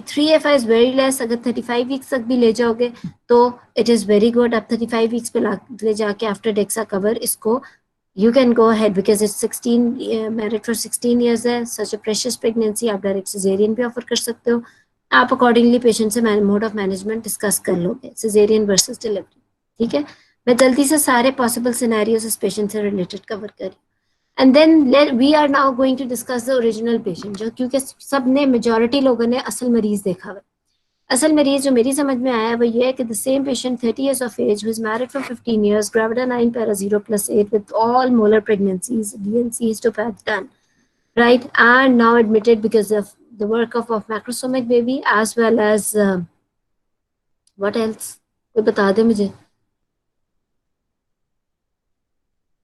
3FI is very less, अगर 35 वीक्स तक भी ले जाओगे तो इट इज वेरी गुड। आप 35 वीक्स पे ले जाके आफ्टर डेक्सा कवर इसको you can go ahead because it's 16 married for 16 years है, such a precious pregnancy, आप डायरेक्ट सिजेरियन भी ऑफर कर सकते हो। आप अकॉर्डिंगली पेशेंट से मोड ऑफ मैनेजमेंट डिस्कस कर लोगे, सिजेरियन वर्सेस डिलीवरी, ठीक है। मैं जल्दी से सारे पॉसिबल सिनेरियोस इस पेशेंट से रिलेटेड कवर करी, and then we are now going to discuss the original patient, जो क्योंकि सबने मेजॉरिटी लोगों ने असल मरीज देखा हुआ। असल मरीज जो मेरी समझ में आया वो ये है कि the same patient 30 years of age who is married for 15 years, gravida 9 para 0 plus 8 with all molar pregnancies, DNC histopath done, right, and now admitted because of the work of macrosomic baby as well as what else, कोई बता दे मुझे।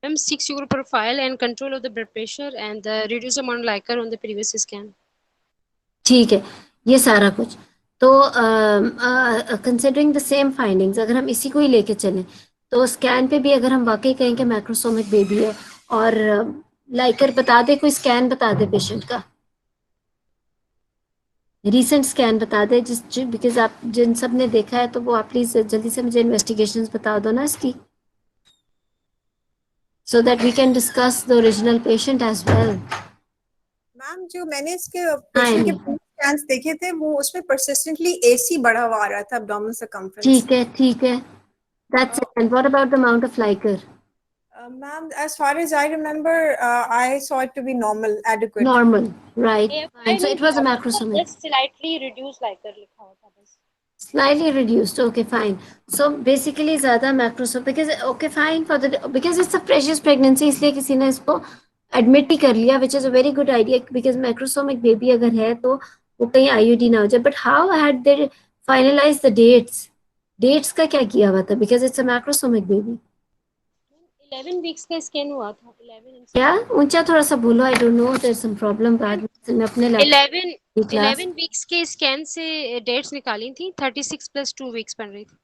M 6 your profile and control of the blood pressure and the reduced amount liquor on the previous scan. ठीक है, ये सारा कुछ। तो considering the same findings, अगर हम इसी को ही लेके चलें तो स्कैन पे भी अगर हम वाकई कहें कि मैक्रोसोमिक बेबी है, और लाइकर बता दे, कोई स्कैन बता दे पेशेंट का, रीसेंट स्कैन बता दे, बिकॉज आप जिन सब ने देखा है तो वो आप प्लीज जल्दी से मुझे इन्वेस्टिगेशंस बता दो ना इसकी, so that we can discuss the original patient as well. Ma'am जो मैंने इसके पेशेंट के स्कैन्स देखे थे वो उसमें परसिस्टेंटली AC बढ़ा हुआ आ रहा था, abdominal circumference. ठीक है, ठीक है, that's it. And what about the amount of liquor? Ma'am, as far as I remember, I saw it to be normal, adequate. Normal, right? Fine. So it was a macrosomic. Just slightly reduced liquor लिखा हुआ था बस. Slightly reduced. Okay, fine. So basically ज़्यादा macrosomic, because okay, fine for the, because it's a precious pregnancy, इसलिए किसी ने इसको admit ही कर लिया, which is a very good idea, because macrosomic baby अगर है तो वो कहीं IUD ना हो जाए. But how had they finalized the dates? Dates का क्या किया हुआ था? Because it's a macrosomic baby. 11 weeks का स्कैन हुआ था 11 क्या ऊंचा थोड़ा सा बोलो, I don't know, there some problem बाद में मैं अपने लैपटॉप 11 की क्लास 11 वीक्स के स्कैन से डेट्स निकाली थी 36 + 2 वीक्स बन रही थी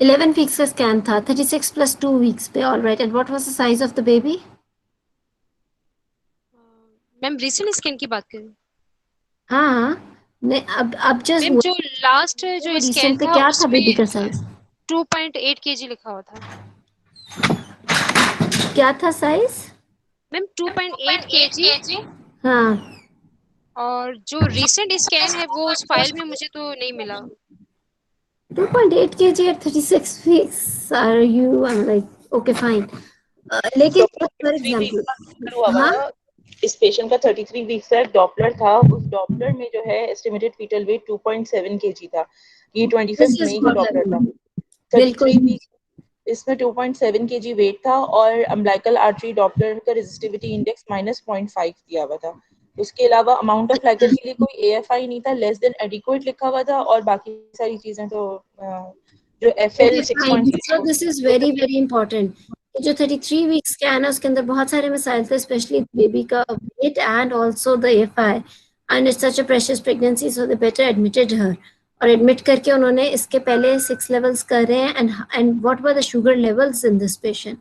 11 वीक्स का स्कैन था 36 + 2 वीक्स पे, alright, and what was the size of the baby? Ma'am recent scan की बात कर रही हूँ हाँ हाँ, नहीं अब जस्ट मैम जो लास्ट जो स्कैन रिसेंट पे था क्या था उसमें बेबी का साइज? 2.8 kg लिखा हुआ था क्या था साइज? मैम 2.8 kg हाँ, और जो रिसेंट स्कैन है वो उस फाइल में मुझे तो नहीं मिला 2.8 kg at 36 weeks, are you, I'm like okay fine, लेकिन डॉक्टर फॉर 33 वीक्स एग्जांपल, का डॉपलर हुआ हुआ हाँ था। इस पेशेंट का 33 वीक्स का डॉपलर था। उस डॉपलर में जो है एस्टिमेटेड फीटल वेट 2.7 केजी था। ये दिस 25 इज मई का व्हाट डॉपलर था। बिल्कुल 33 वीक्स इसमें 2.7 केजी वेट था और अम्बिलिकल आर्टरी डॉपलर का रेजिस्टिविटी इंडेक्स -0.5 दिया हुआ था। उसके अलावा अमाउंट ऑफ लाइकर के लिए कोई एएफआई नहीं था, लेस देन एडिक्वेट लिखा हुआ था और बाकी सारी चीजें तो जो FL okay fine, so 6.0 this is very very important. जो 33 वीक्स का है ना, उसके अंदर बहुत सारे मसाइल थे, स्पेशली बेबी का weight and also the FI, and it's such a precious pregnancy, so they better admitted her, और एडमिट करके उन्होंने इसके पहले 6 लेवल्स कर रहे हैं, and what were the sugar levels in this patient?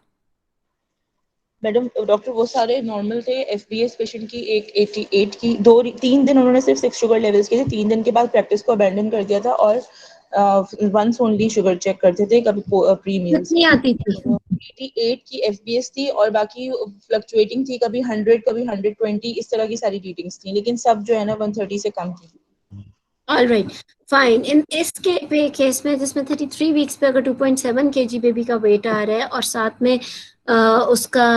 Madam doctor वो सारे नॉर्मल थे। एफबीएस पेशेंट की एक 88 की 3 दिन उन्होंने सिर्फ 6 शुगर लेवल्स किए थे। 3 दिन के बाद प्रैक्टिस को अबैंडन कर दिया था और वंस ओनली शुगर चेक करते थे कभी प्री मील्स। कितनी आती थी? 88 की एफबीएस थी और बाकी फ्लक्चुएटिंग थी, कभी 100 कभी 120 इस तरह की सारी रीडिंग्स थी, लेकिन सब जो है ना 130 से कम थी। All right, fine. इन इसके केस में जिसमें 33 वीक्स पे अगर 2.7 kg बेबी का वेट आ रहा है और साथ में उसका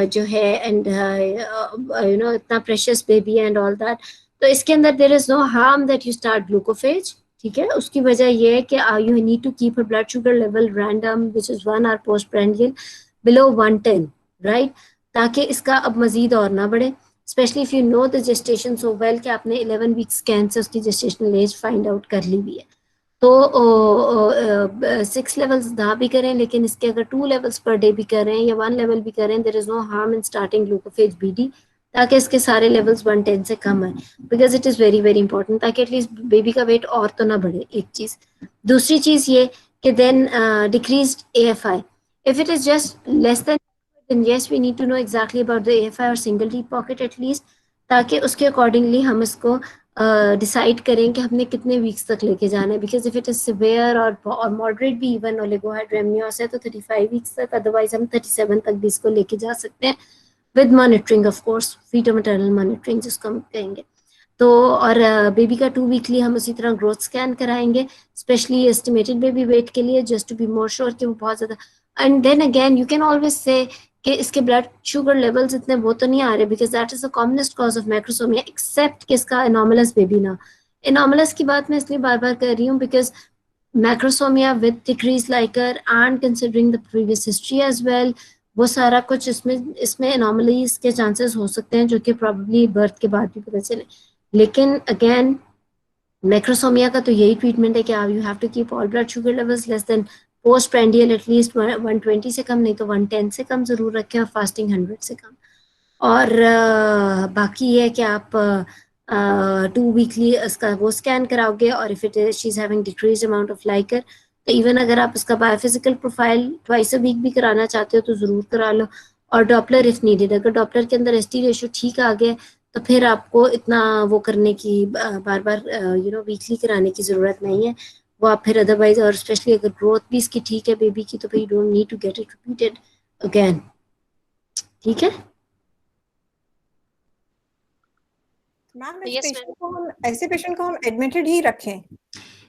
जो है एंड यू नो इतना precious baby and all that, तो इसके अंदर there is no harm that you start Glucophage, ठीक है? उसकी वजह ये है कि you need to keep a blood sugar level random which is 1 hour post prandial below 110, right, ताकि इसका अब मजीद और ना बढ़े, specially if you know the gestation so well कि आपने 11 वीक स्कैन से उसकी जेस्टेशनल एज फाइंड आउट कर ली हुई है, तो 6 लेवल्स ना भी करें, लेकिन इसके अगर 2 लेवल्स पर डे भी करें या 1 लेवल भी करें, there is no harm in starting Glucophage BD, ताकि इसके सारे लेवल्स 110 से कम है, because it is very very important, ताकि एटलीस्ट बेबी का वेट और तो ना बढ़े, एक चीज़। दूसरी चीज़ ये कि then decrease AFI, if it is just less than, then yes we need to know exactly about the AFI or single deep pocket at least, ताकि उसके अकॉर्डिंगली हम इसको डिसाइड करें कि हमने कितने वीक्स तक लेके जाना है, because if it is severe और मॉडरेट भी इवन ओलिगोहाइड्रेमियोस है तो 35 वीक्स तक, अदरवाइज हम 37 तक भी इसको लेके जा सकते हैं with monitoring, of course feto maternal monitoring जिसको हम कहेंगे। तो और बेबी का 2 वीकली हम उसी तरह ग्रोथ स्कैन कराएंगे, स्पेशली एस्टिमेटेड बेबी वेट के लिए, just to be more sure कि वो बहुत ज़्यादा, and then again you can always say कि इसके ब्लड शुगर लेवल्स इतने वो तो नहीं आ रहे, because that is the commonest cause of macrosomia, except कि इसका एनोमलस बेबी ना। एनोमलस की बात मैं इसलिए बार बार कर रही हूँ because macrosomia with decrease liquor and considering the previous history as well, वो सारा कुछ इसमें एनोमलीज के चांसेस हो सकते हैं जो कि प्रॉब्ली बर्थ के बाद भी पता चले, लेकिन अगेन मैक्रोसोमिया का तो यही ट्रीटमेंट है कि you have to keep all blood sugar levels less than post prandial at least 120 से कम, नहीं तो 110 से कम जरूर रखें, और फास्टिंग 100 से कम। और बाकी ये है कि आप 2 वीकली इसका वो स्कैन कराओगे, और if it is she is having decrease amount of liquor, तो इवन अगर आप इसका biophysical profile twice a week भी कराना चाहते हो तो जरूर करा लो, और डॉपलर इफ नीडेड, अगर डॉपलर के अंदर ST रेशो ठीक आ गया तो फिर आपको इतना वो करने की बार बार यू नो वीकली कराने की जरूरत नहीं है, वो आप फिर अदरवाइज, और स्पेशली अगर ग्रोथ भी इसकी ठीक है बेबी की, तो फिर you don't need to get it repeated again, ठीक है? Ma'am Yes, ma'am. ऐसे पेशेंट को हम एडमिटेड ही रखें?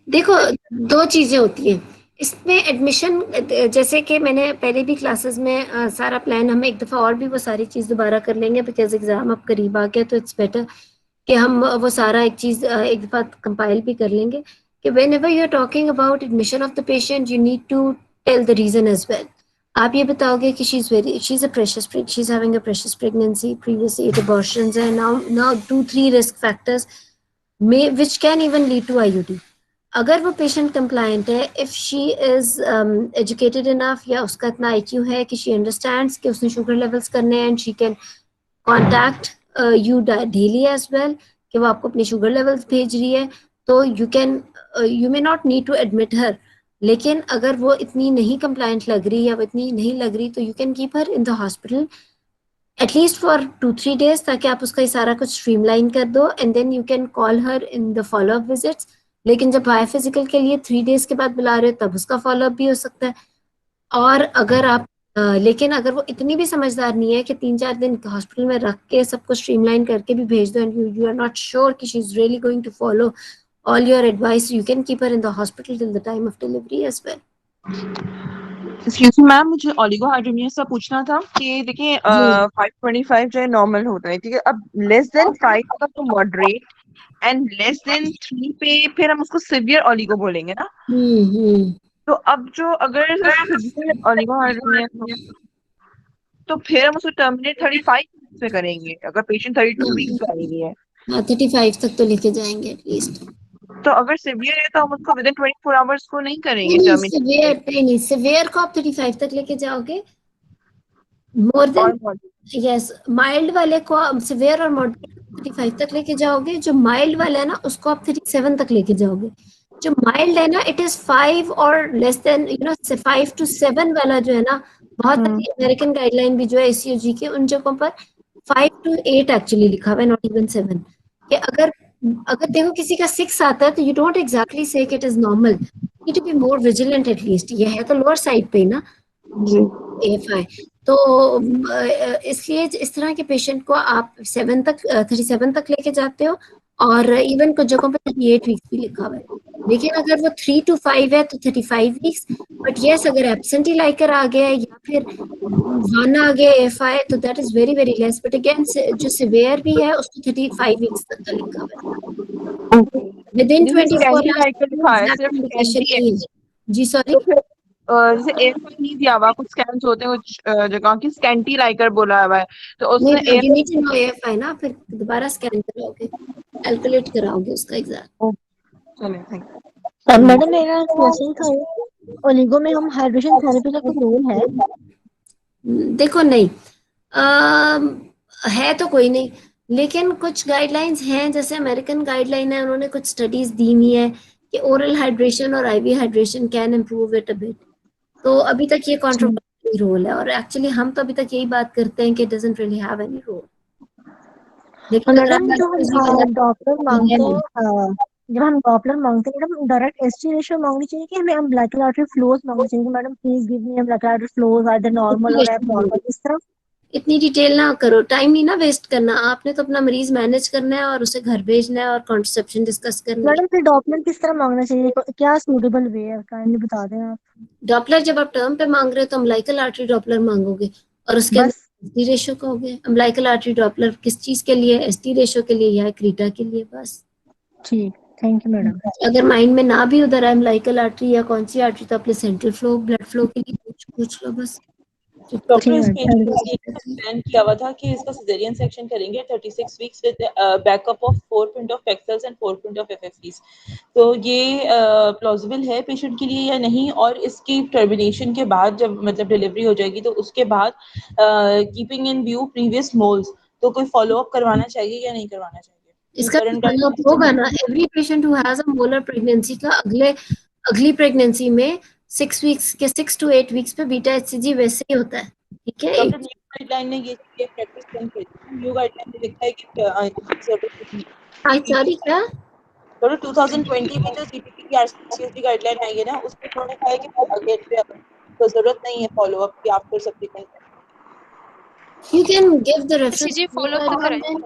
देखो, 2 चीजें होती हैं इसमें एडमिशन, जैसे कि मैंने पहले भी क्लासेस में सारा प्लान, हम एक दफ़ा और भी वो सारी चीज़ दोबारा कर लेंगे बिकॉज एग्ज़ाम अब करीब आ गया, तो इट्स बेटर कि हम वो सारा एक चीज़ एक दफ़ा कंपाइल भी कर लेंगे कि whenever you are talking about admission of the patient you need to tell the reason as well. आप ये बताओगे कि she is a precious, she is having a precious pregnancy, previous 8 abortions, and now 2-3 risk factors may which can even lead to IUD. अगर वो patient compliant है, if she is educated enough या उसका इतना IQ है कि she understands कि उसने शुगर लेवल्स करने हैं, and she can contact you daily as well, कि वो आपको अपने शुगर लेवल्स भेज रही है, तो you may not need to admit her. लेकिन अगर वो इतनी नहीं कंप्लायंट लग रही या वो इतनी नहीं लग रही, तो you can keep her in the hospital at least for 2-3 days, ताकि आप उसका ये सारा कुछ स्ट्रीमलाइन कर दो, and then you can call her in the follow up visits. लेकिन जब बायोफिजिकल के लिए 3 days के बाद बुला रहे हो, तब उसका फॉलो अप भी हो सकता है। और अगर आप लेकिन अगर वो इतनी भी समझदार नहीं है कि 3-4 दिन हॉस्पिटल में रख के सब कुछ स्ट्रीमलाइन करके भी भेज दो, and you are not sure कि she is really going to follow all your advice, you can keep her in the hospital till the time of delivery as well. Excuse me ma'am, मुझे oligohydramnios से पूछना था कि देखिए 525 जो है normal होता है, ठीक है। अब लेस देन 5 का तो मॉडरेट, एंड लेस देन 3 पे फिर हम उसको सिवियर ओलिगो बोलेंगे ना। तो अब जो अगर सिवियर ओलिगोहाइड्रोमिया तो फिर हम उसको टर्मिनेट 35 पे करेंगे अगर पेशेंट 32 वीक्स का आई है। 35 तक तो लेके जाएंगे एटलीस्ट। तो अगर सिवियर है तो हम उसको विद इन 24 आवर्स को नहीं करेंगे नहीं, टर्मिनेट। सिवियर को आप 35 तक लेके जाओगे। मोर देन यस, माइल्ड वाले को सिवियर और मॉडरेट 35 तक लेके जाओगे। जो माइल्ड वाला है ना, उसको आप 37 तक लेके जाओगे। जो माइल्ड है ना, इट इज 5 और लेस देन 5 to 7 वाला जो है ना, बहुत सारी अमेरिकन गाइडलाइन भी जो है ACOG के, उन जगहों पर 5 to 8 एक्चुअली लिखा हुआ है, नॉट इवन 7। कि अगर देखो किसी का 6 आता है, तो you don't exactly say it is normal, need to be more vigilant at least. ये है तो लोअर साइड पे ही ना AFI। तो इसलिए इस तरह के पेशेंट को आप 37 तक लेके जाते हो, और इवन कुछ जगहों पे 38 वीक्स भी लिखा हुआ है। लेकिन अगर वो 3 to 5 है तो 35 वीक्स। बट यस, अगर एब्सेंटी लाइकर आ गया या फिर 1 आ गया AFI, तो that is very very less. But again जो सिवियर भी है, उसको 35 वीक्स तक का लिखा हुआ है। Within 24 hours। जी सॉरी, जैसे एयरफोन नहीं दिया हुआ, कुछ स्कैन्स होते हैं कुछ जगह की स्कैंटी लाइकर बोला हुआ है, तो उसमें नहीं, you need to know AFI ना, फिर दोबारा स्कैन कराओगे, कैलकुलेट कराओगे उसका एग्जैक्ट। चलिए थैंक मैडम मेरा क्वेश्चन था, ओलिगो में हम हाइड्रेशन थेरेपी का कुछ रोल है? देखो नहीं, है तो कोई नहीं, लेकिन कुछ गाइडलाइंस हैं, जैसे अमेरिकन गाइडलाइन है, उन्होंने कुछ स्टडीज दी हुई है कि ओरल हाइड्रेशन और IV hydration can improve it a bit. तो अभी तक ये कंट्रोवर्शियल रोल है, और एक्चुअली हम तो अभी तक यही बात करते हैं कि it doesn't really have any role. लेकिन मैडम जो हम डॉक्टर मांगते हैं, जब हम डॉपलर मांगते हैं मैडम, डायरेक्ट ST रेशियो मांगनी चाहिए कि हमें अम्बिलिकल आर्टरी फ्लोज मांगनी चाहिए? Madam please give me umbilical artery flows either normal और एबनॉर्मल, इस तरह। इतनी डिटेल ना करो, टाइम नहीं ना वेस्ट करना। आपने तो अपना मरीज मैनेज करना है और उसे घर भेजना है और कॉन्ट्रसेप्शन डिस्कस करना है। मैडम फिर डॉपलर किस तरह मांगना चाहिए, क्या सूटेबल वे है, काइंडली बता दें आप। डॉपलर जब आप टर्म पे मांग रहे हो तो अम्बिलिकल आर्टरी डॉपलर मांगोगे, और उसके अंदर ST रेशियो कहोगे। अम्बिलिकल आर्टरी डॉपलर किस चीज के लिए? ST रेशियो के लिए या क्रीटा के लिए, बस। ठीक, थैंक यू मैडम। अगर माइंड में ना भी उधर है अम्बिलिकल आर्टरी या कौन सी आर्टरी, तो अपने सेंट्रल फ्लो ब्लड फ्लो के लिए पूछ लो बस। डॉक्टर इस पेशेंट को ये प्लान किया हुआ था कि इसका सिजेरियन सेक्शन करेंगे 36 weeks with backup of 4 pint of Pexels and 4 pint of FFPs। तो ये प्लॉजिबल है पेशेंट के लिए या नहीं? और इसकी टर्मिनेशन के बाद जब मतलब डिलीवरी हो जाएगी, तो उसके बाद keeping in view previous moles, तो कोई फॉलो अप करवाना चाहिए या नहीं करवाना चाहिए? इसका फॉलो अप होगा ना। Every patient who has a molar pregnancy का अगली प्रेगनेंसी में 6 वीक्स के 6 to 8 वीक्स पे बीटा HCG वैसे ही होता है, ठीक है। डॉक्टर न्यू गाइडलाइन ने ये प्रैक्टिस नहीं की। न्यू गाइडलाइन में लिखा है कि सॉरी क्या? डॉक्टर 2020 में जो CTP की RCSD गाइडलाइन आई है ना, उसमें उन्होंने कहा है कि अगेन तो जरूरत नहीं है फॉलो अप की after subsequent. You can give the reference CG follow up तो कराएं।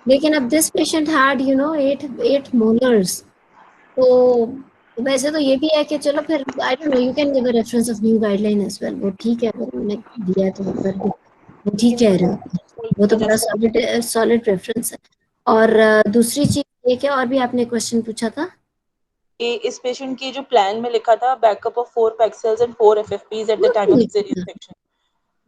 लेकिन अब दिस पेशेंट हैड 8 molars, तो वैसे तो ये भी है कि चलो फिर I don't know, you can give a reference of new guideline as well. वो ठीक है, अगर उन्होंने दिया है तो वो कर दो, वो ठीक कह रहे हो, वो तो बड़ा सॉलिड रेफरेंस है। और दूसरी चीज ये कि और भी आपने क्वेश्चन पूछा था कि इस पेशेंट की जो प्लान में लिखा था backup of 4 Pexels and 4 FFPs at the time of caesarean section,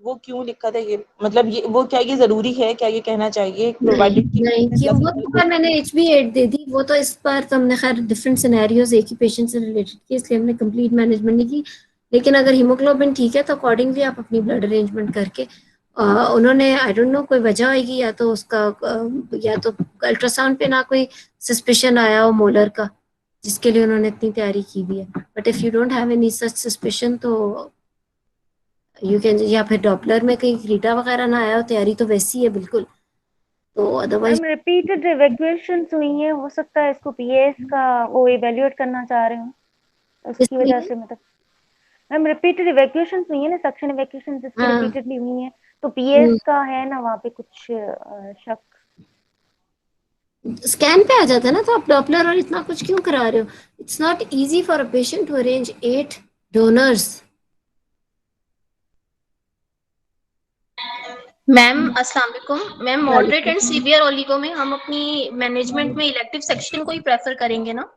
वो क्यों लिखा था ये, मतलब ये वो क्या ये जरूरी है, क्या ये कहना चाहिए प्रोवाइडेड कि नहीं कि वो तो पर मैंने HB8 दे दी, वो तो इस बार तो हमने खैर डिफरेंट सिनेरियोज एक ही पेशेंट से रिलेटेड की, इसलिए हमने कंप्लीट मैनेजमेंट नहीं की। लेकिन अगर हीमोग्लोबिन ठीक है तो अकॉर्डिंगली आप अपनी ब्लड अरेंजमेंट करके उन्होंने आई डोंट नो कोई वजह होगी, या तो उसका या तो अल्ट्रासाउंड पे ना कोई सस्पिशन आया हो मोलर का, जिसके लिए उन्होंने इतनी तैयारी की भी है। But if you don't have any such suspicion तो यू कैन, या फिर डॉपलर में कहीं क्रीटा वगैरह ना आया हो, तैयारी तो वैसी है बिल्कुल, तो अदरवाइज मैम रिपीटेड इवैक्यूएशंस हुई हैं, हो सकता है इसको पीएस का वो इवैल्यूएट करना चाह रहे हो, उसकी वजह से मतलब मैम रिपीटेड इवैक्यूएशंस हुई है ना, सक्शन इवैक्यूएशन जिसकी हाँ। रिपीटेडली हुई है, तो पीएस का है ना वहाँ पे कुछ शक। स्कैन पे आ जाता है ना, तो आप डॉपलर और इतना कुछ क्यों करा रहे हो? It's not easy for a patient to arrange 8 donors. Ma'am अस्सलाम वालेकुम ma'am, moderate and severe oligo में हम अपनी मैनेजमेंट में इलेक्टिव सेक्शन को ही प्रेफर करेंगे ना?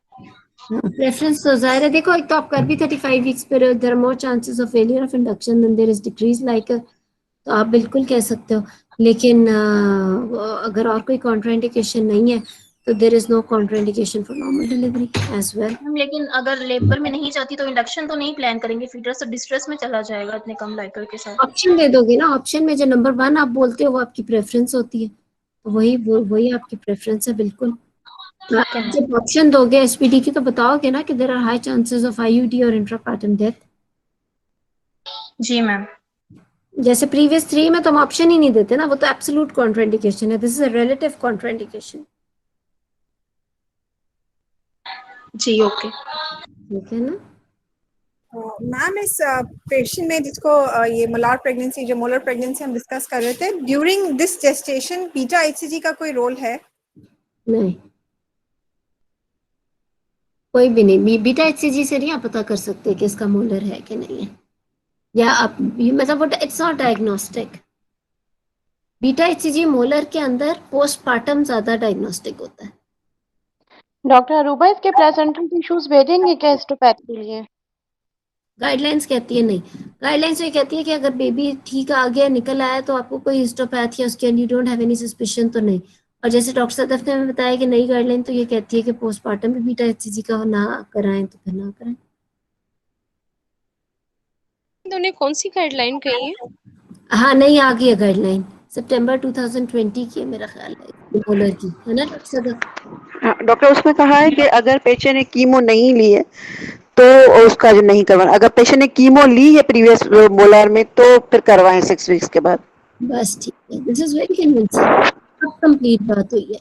प्रेफरेंस तो जाहिर है, देखो एक तो आप कर भी 35 वीक्स पे there are more chances of failure of induction then there is decrease like, तो आप बिल्कुल कह सकते हो। लेकिन अगर और कोई कॉन्ट्राइंडिकेशन नहीं है तो there is no contraindication for normal delivery as well. Ma'am लेकिन अगर लेबर में नहीं जाती तो इंडक्शन तो नहीं प्लान करेंगे, फीटस तो डिस्ट्रेस में चला जाएगा इतने कम लाइकर के साथ। ऑप्शन दे दोगे ना, ऑप्शन में जो नंबर 1 आप बोलते हो वो आपकी प्रेफरेंस होती है, तो वही आपकी प्रेफरेंस है बिल्कुल। जब ऑप्शन दोगे एसपीडी की तो बताओगे ना कि there are high chances of IUD और इंट्रापार्टम डेथ। जी मैम। जैसे प्रीवियस 3 में तो हम ऑप्शन ही नहीं देते ना, वो तो एब्सोल्यूट कॉन्ट्राइंडिकेशन है, this is a relative contraindication. जी ओके, ठीक है ना। मैम इस पेशेंट में जिसको ये मोलार प्रेगनेंसी, जो मोलर प्रेगनेंसी हम डिस्कस कर रहे थे, during this gestation beta HCG का कोई रोल है? नहीं, कोई भी नहीं। बीटा एचसीजी से नहीं आप पता कर सकते कि इसका मोलर है कि नहीं है, या आप मतलब it's not diagnostic. Beta HCG molar के अंदर पोस्टपार्टम ज्यादा डायग्नोस्टिक होता है। डॉक्टर अरूबा, इसके प्लेसेंटल टिश्यूज भेजेंगे क्या हिस्टोपैथ के लिए? गाइडलाइंस कहती है नहीं, गाइडलाइंस ये कहती है कि अगर बेबी ठीक आ गया निकल आया तो आपको कोई हिस्टोपैथ या उसके you don't have any suspicion तो नहीं। और जैसे डॉक्टर सदफ ने हमें बताया कि नई गाइडलाइन तो ये कहती है कि पोस्टमार्टम में बीटा एचसीजी का ना कराएं तो फिर ना कराएं। उन्होंने कौन सी गाइडलाइन कही है? हाँ नहीं, आ गई है गाइडलाइन, सितंबर 2020 की है मेरा ख्याल है, मोलर की, है ना डॉक्टर सदफ? डॉक्टर उसमें कहा है कि अगर पेशेंट ने कीमो नहीं ली है तो उसका जो नहीं करवाना, अगर पेशेंट ने कीमो ली है प्रीवियस मोलर में तो फिर करवाएं 6 वीक्स के बाद। बस ठीक है, दिस इज वेरी कन्विंसिंग, अब कंप्लीट बात हुई है।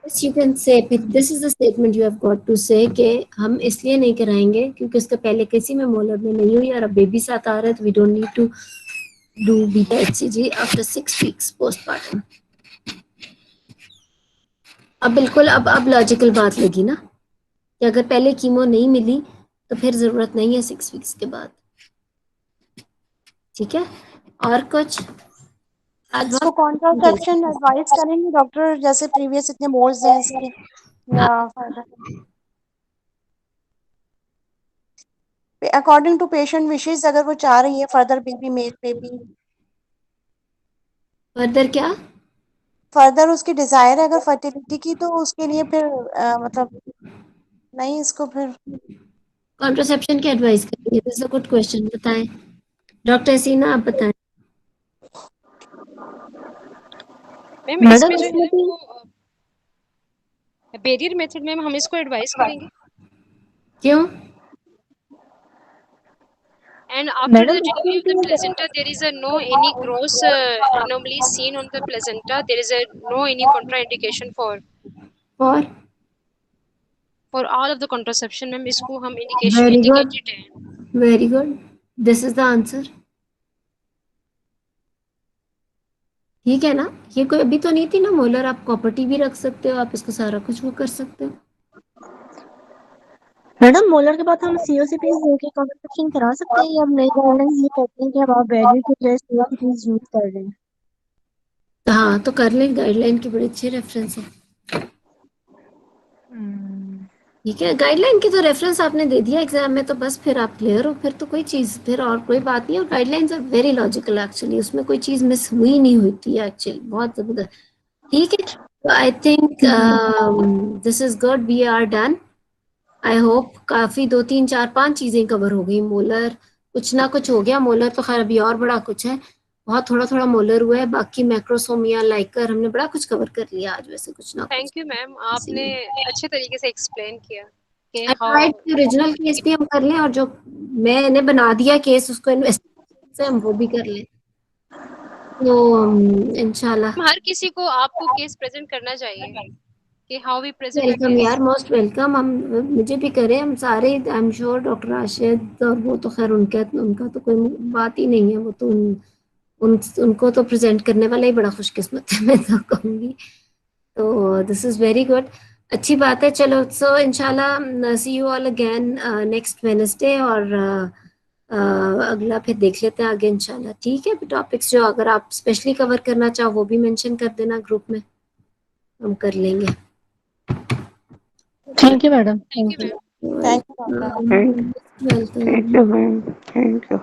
Yes, you can say, this is the statement you have got to say कि हम इसलिए नहीं कराएंगे क्योंकि उसका पहले किसी में मोलर में नहीं हुई और अब बेबी साथ आ रहा है, तो we don't need to do beta HCG after 6 weeks postpartum। अब बिल्कुल अब लॉजिकल बात लगी ना कि अगर पहले कीमो नहीं मिली तो फिर जरूरत नहीं है 6 वीक्स के बाद। ठीक है, और कुछ इसको कॉन्ट्रासेप्शन एडवाइस करेंगे डॉक्टर, जैसे प्रीवियस इतने मोल्स हैं इसके, या अकॉर्डिंग टू पेशेंट विशेस अगर वो चाह रही है further baby, male baby, further क्या फर्दर उसकी डिजायर है अगर फर्टिलिटी की, तो उसके लिए फिर मतलब नहीं, इसको फिर कॉन्ट्रासेप्शन की एडवाइस करेंगे? This is a good question, बताएं डॉक्टर सीना, आप बताएं। मैम इसमें जो है वो बैरियर मेथड में हम इसको एडवाइस करेंगे। क्यों? And after the delivery of the placenta, there is a no any gross anomalies seen on the placenta. There is a no any contraindication और for all of the contraception. Ma'am इसको हम indication very good, indicated है। Very good, this is the answer. ठीक है ना, ये कोई अभी तो नहीं थी ना मोलर, आप प्रॉपर्टी भी रख सकते हो, आप इसको सारा कुछ वो कर सकते हो। मैडम मोलर के बाद हम सीओसीपीज देके कॉन्ट्रासेप्शन करा सकते हैं, या अब नई गाइडलाइंस ये कहती हैं कि अब आप वैल्यू की बजाय सीओसीपीज यूज कर रहे हैं? हाँ तो कर लें, गाइडलाइन की बड़ी अच्छी रेफरेंस है। ठीक है, गाइडलाइन की तो रेफरेंस आपने दे दिया एग्जाम में, तो बस फिर आप क्लियर हो, फिर तो कोई चीज, फिर और कोई बात नहीं। और guidelines are very logical actually, उसमें कोई चीज मिस हुई नहीं होती है एक्चुअली, बहुत जबरदस्त। ठीक है, तो I think this is good, we are done. I hope काफी 2 3 4 5 चीजें कवर हो गई। मोलर कुछ ना कुछ हो गया, मोलर तो खैर अभी और बड़ा कुछ है, बहुत थोड़ा थोड़ा मोलर हुआ है, बाकी मैक्रोसोमिया लाइकर हमने बड़ा कुछ कवर कर लिया आज, वैसे कुछ ना कुछ। थैंक यू मैम, आपने अच्छे तरीके से एक्सप्लेन किया कि आई हाउ ट्राइड कि ओरिजिनल केस भी हम कर लें, और जो मैंने बना दिया केस उसको इन्वेस्टिगेशन से हम वो भी कर लें, तो इंशाल्लाह। हर किसी को आपको केस प्रेजेंट करना चाहिए कि how we present a welcome case. यार, मोस्ट वेलकम। हम मुझे भी करें, हम सारे, I am sure doctor Rashid और वो तो खैर उनका तो कोई बात ही नहीं है, वो तो उनको तो प्रेजेंट करने वाला ही बड़ा खुशकिस्मत है, मैं तो कहूँगी। तो दिस इज वेरी गुड, अच्छी बात है। चलो, सो इंशाल्लाह see you all again next Wednesday, और अगला फिर देख लेते हैं आगे इंशाल्लाह। ठीक है, टॉपिक्स जो अगर आप स्पेशली कवर करना चाहो वो भी मेंशन कर देना ग्रुप में, हम कर लेंगे। Thank you madam, thank you thank you. Ma'am. Thank you doctor. Welcome. Thank you ma'am, thank you.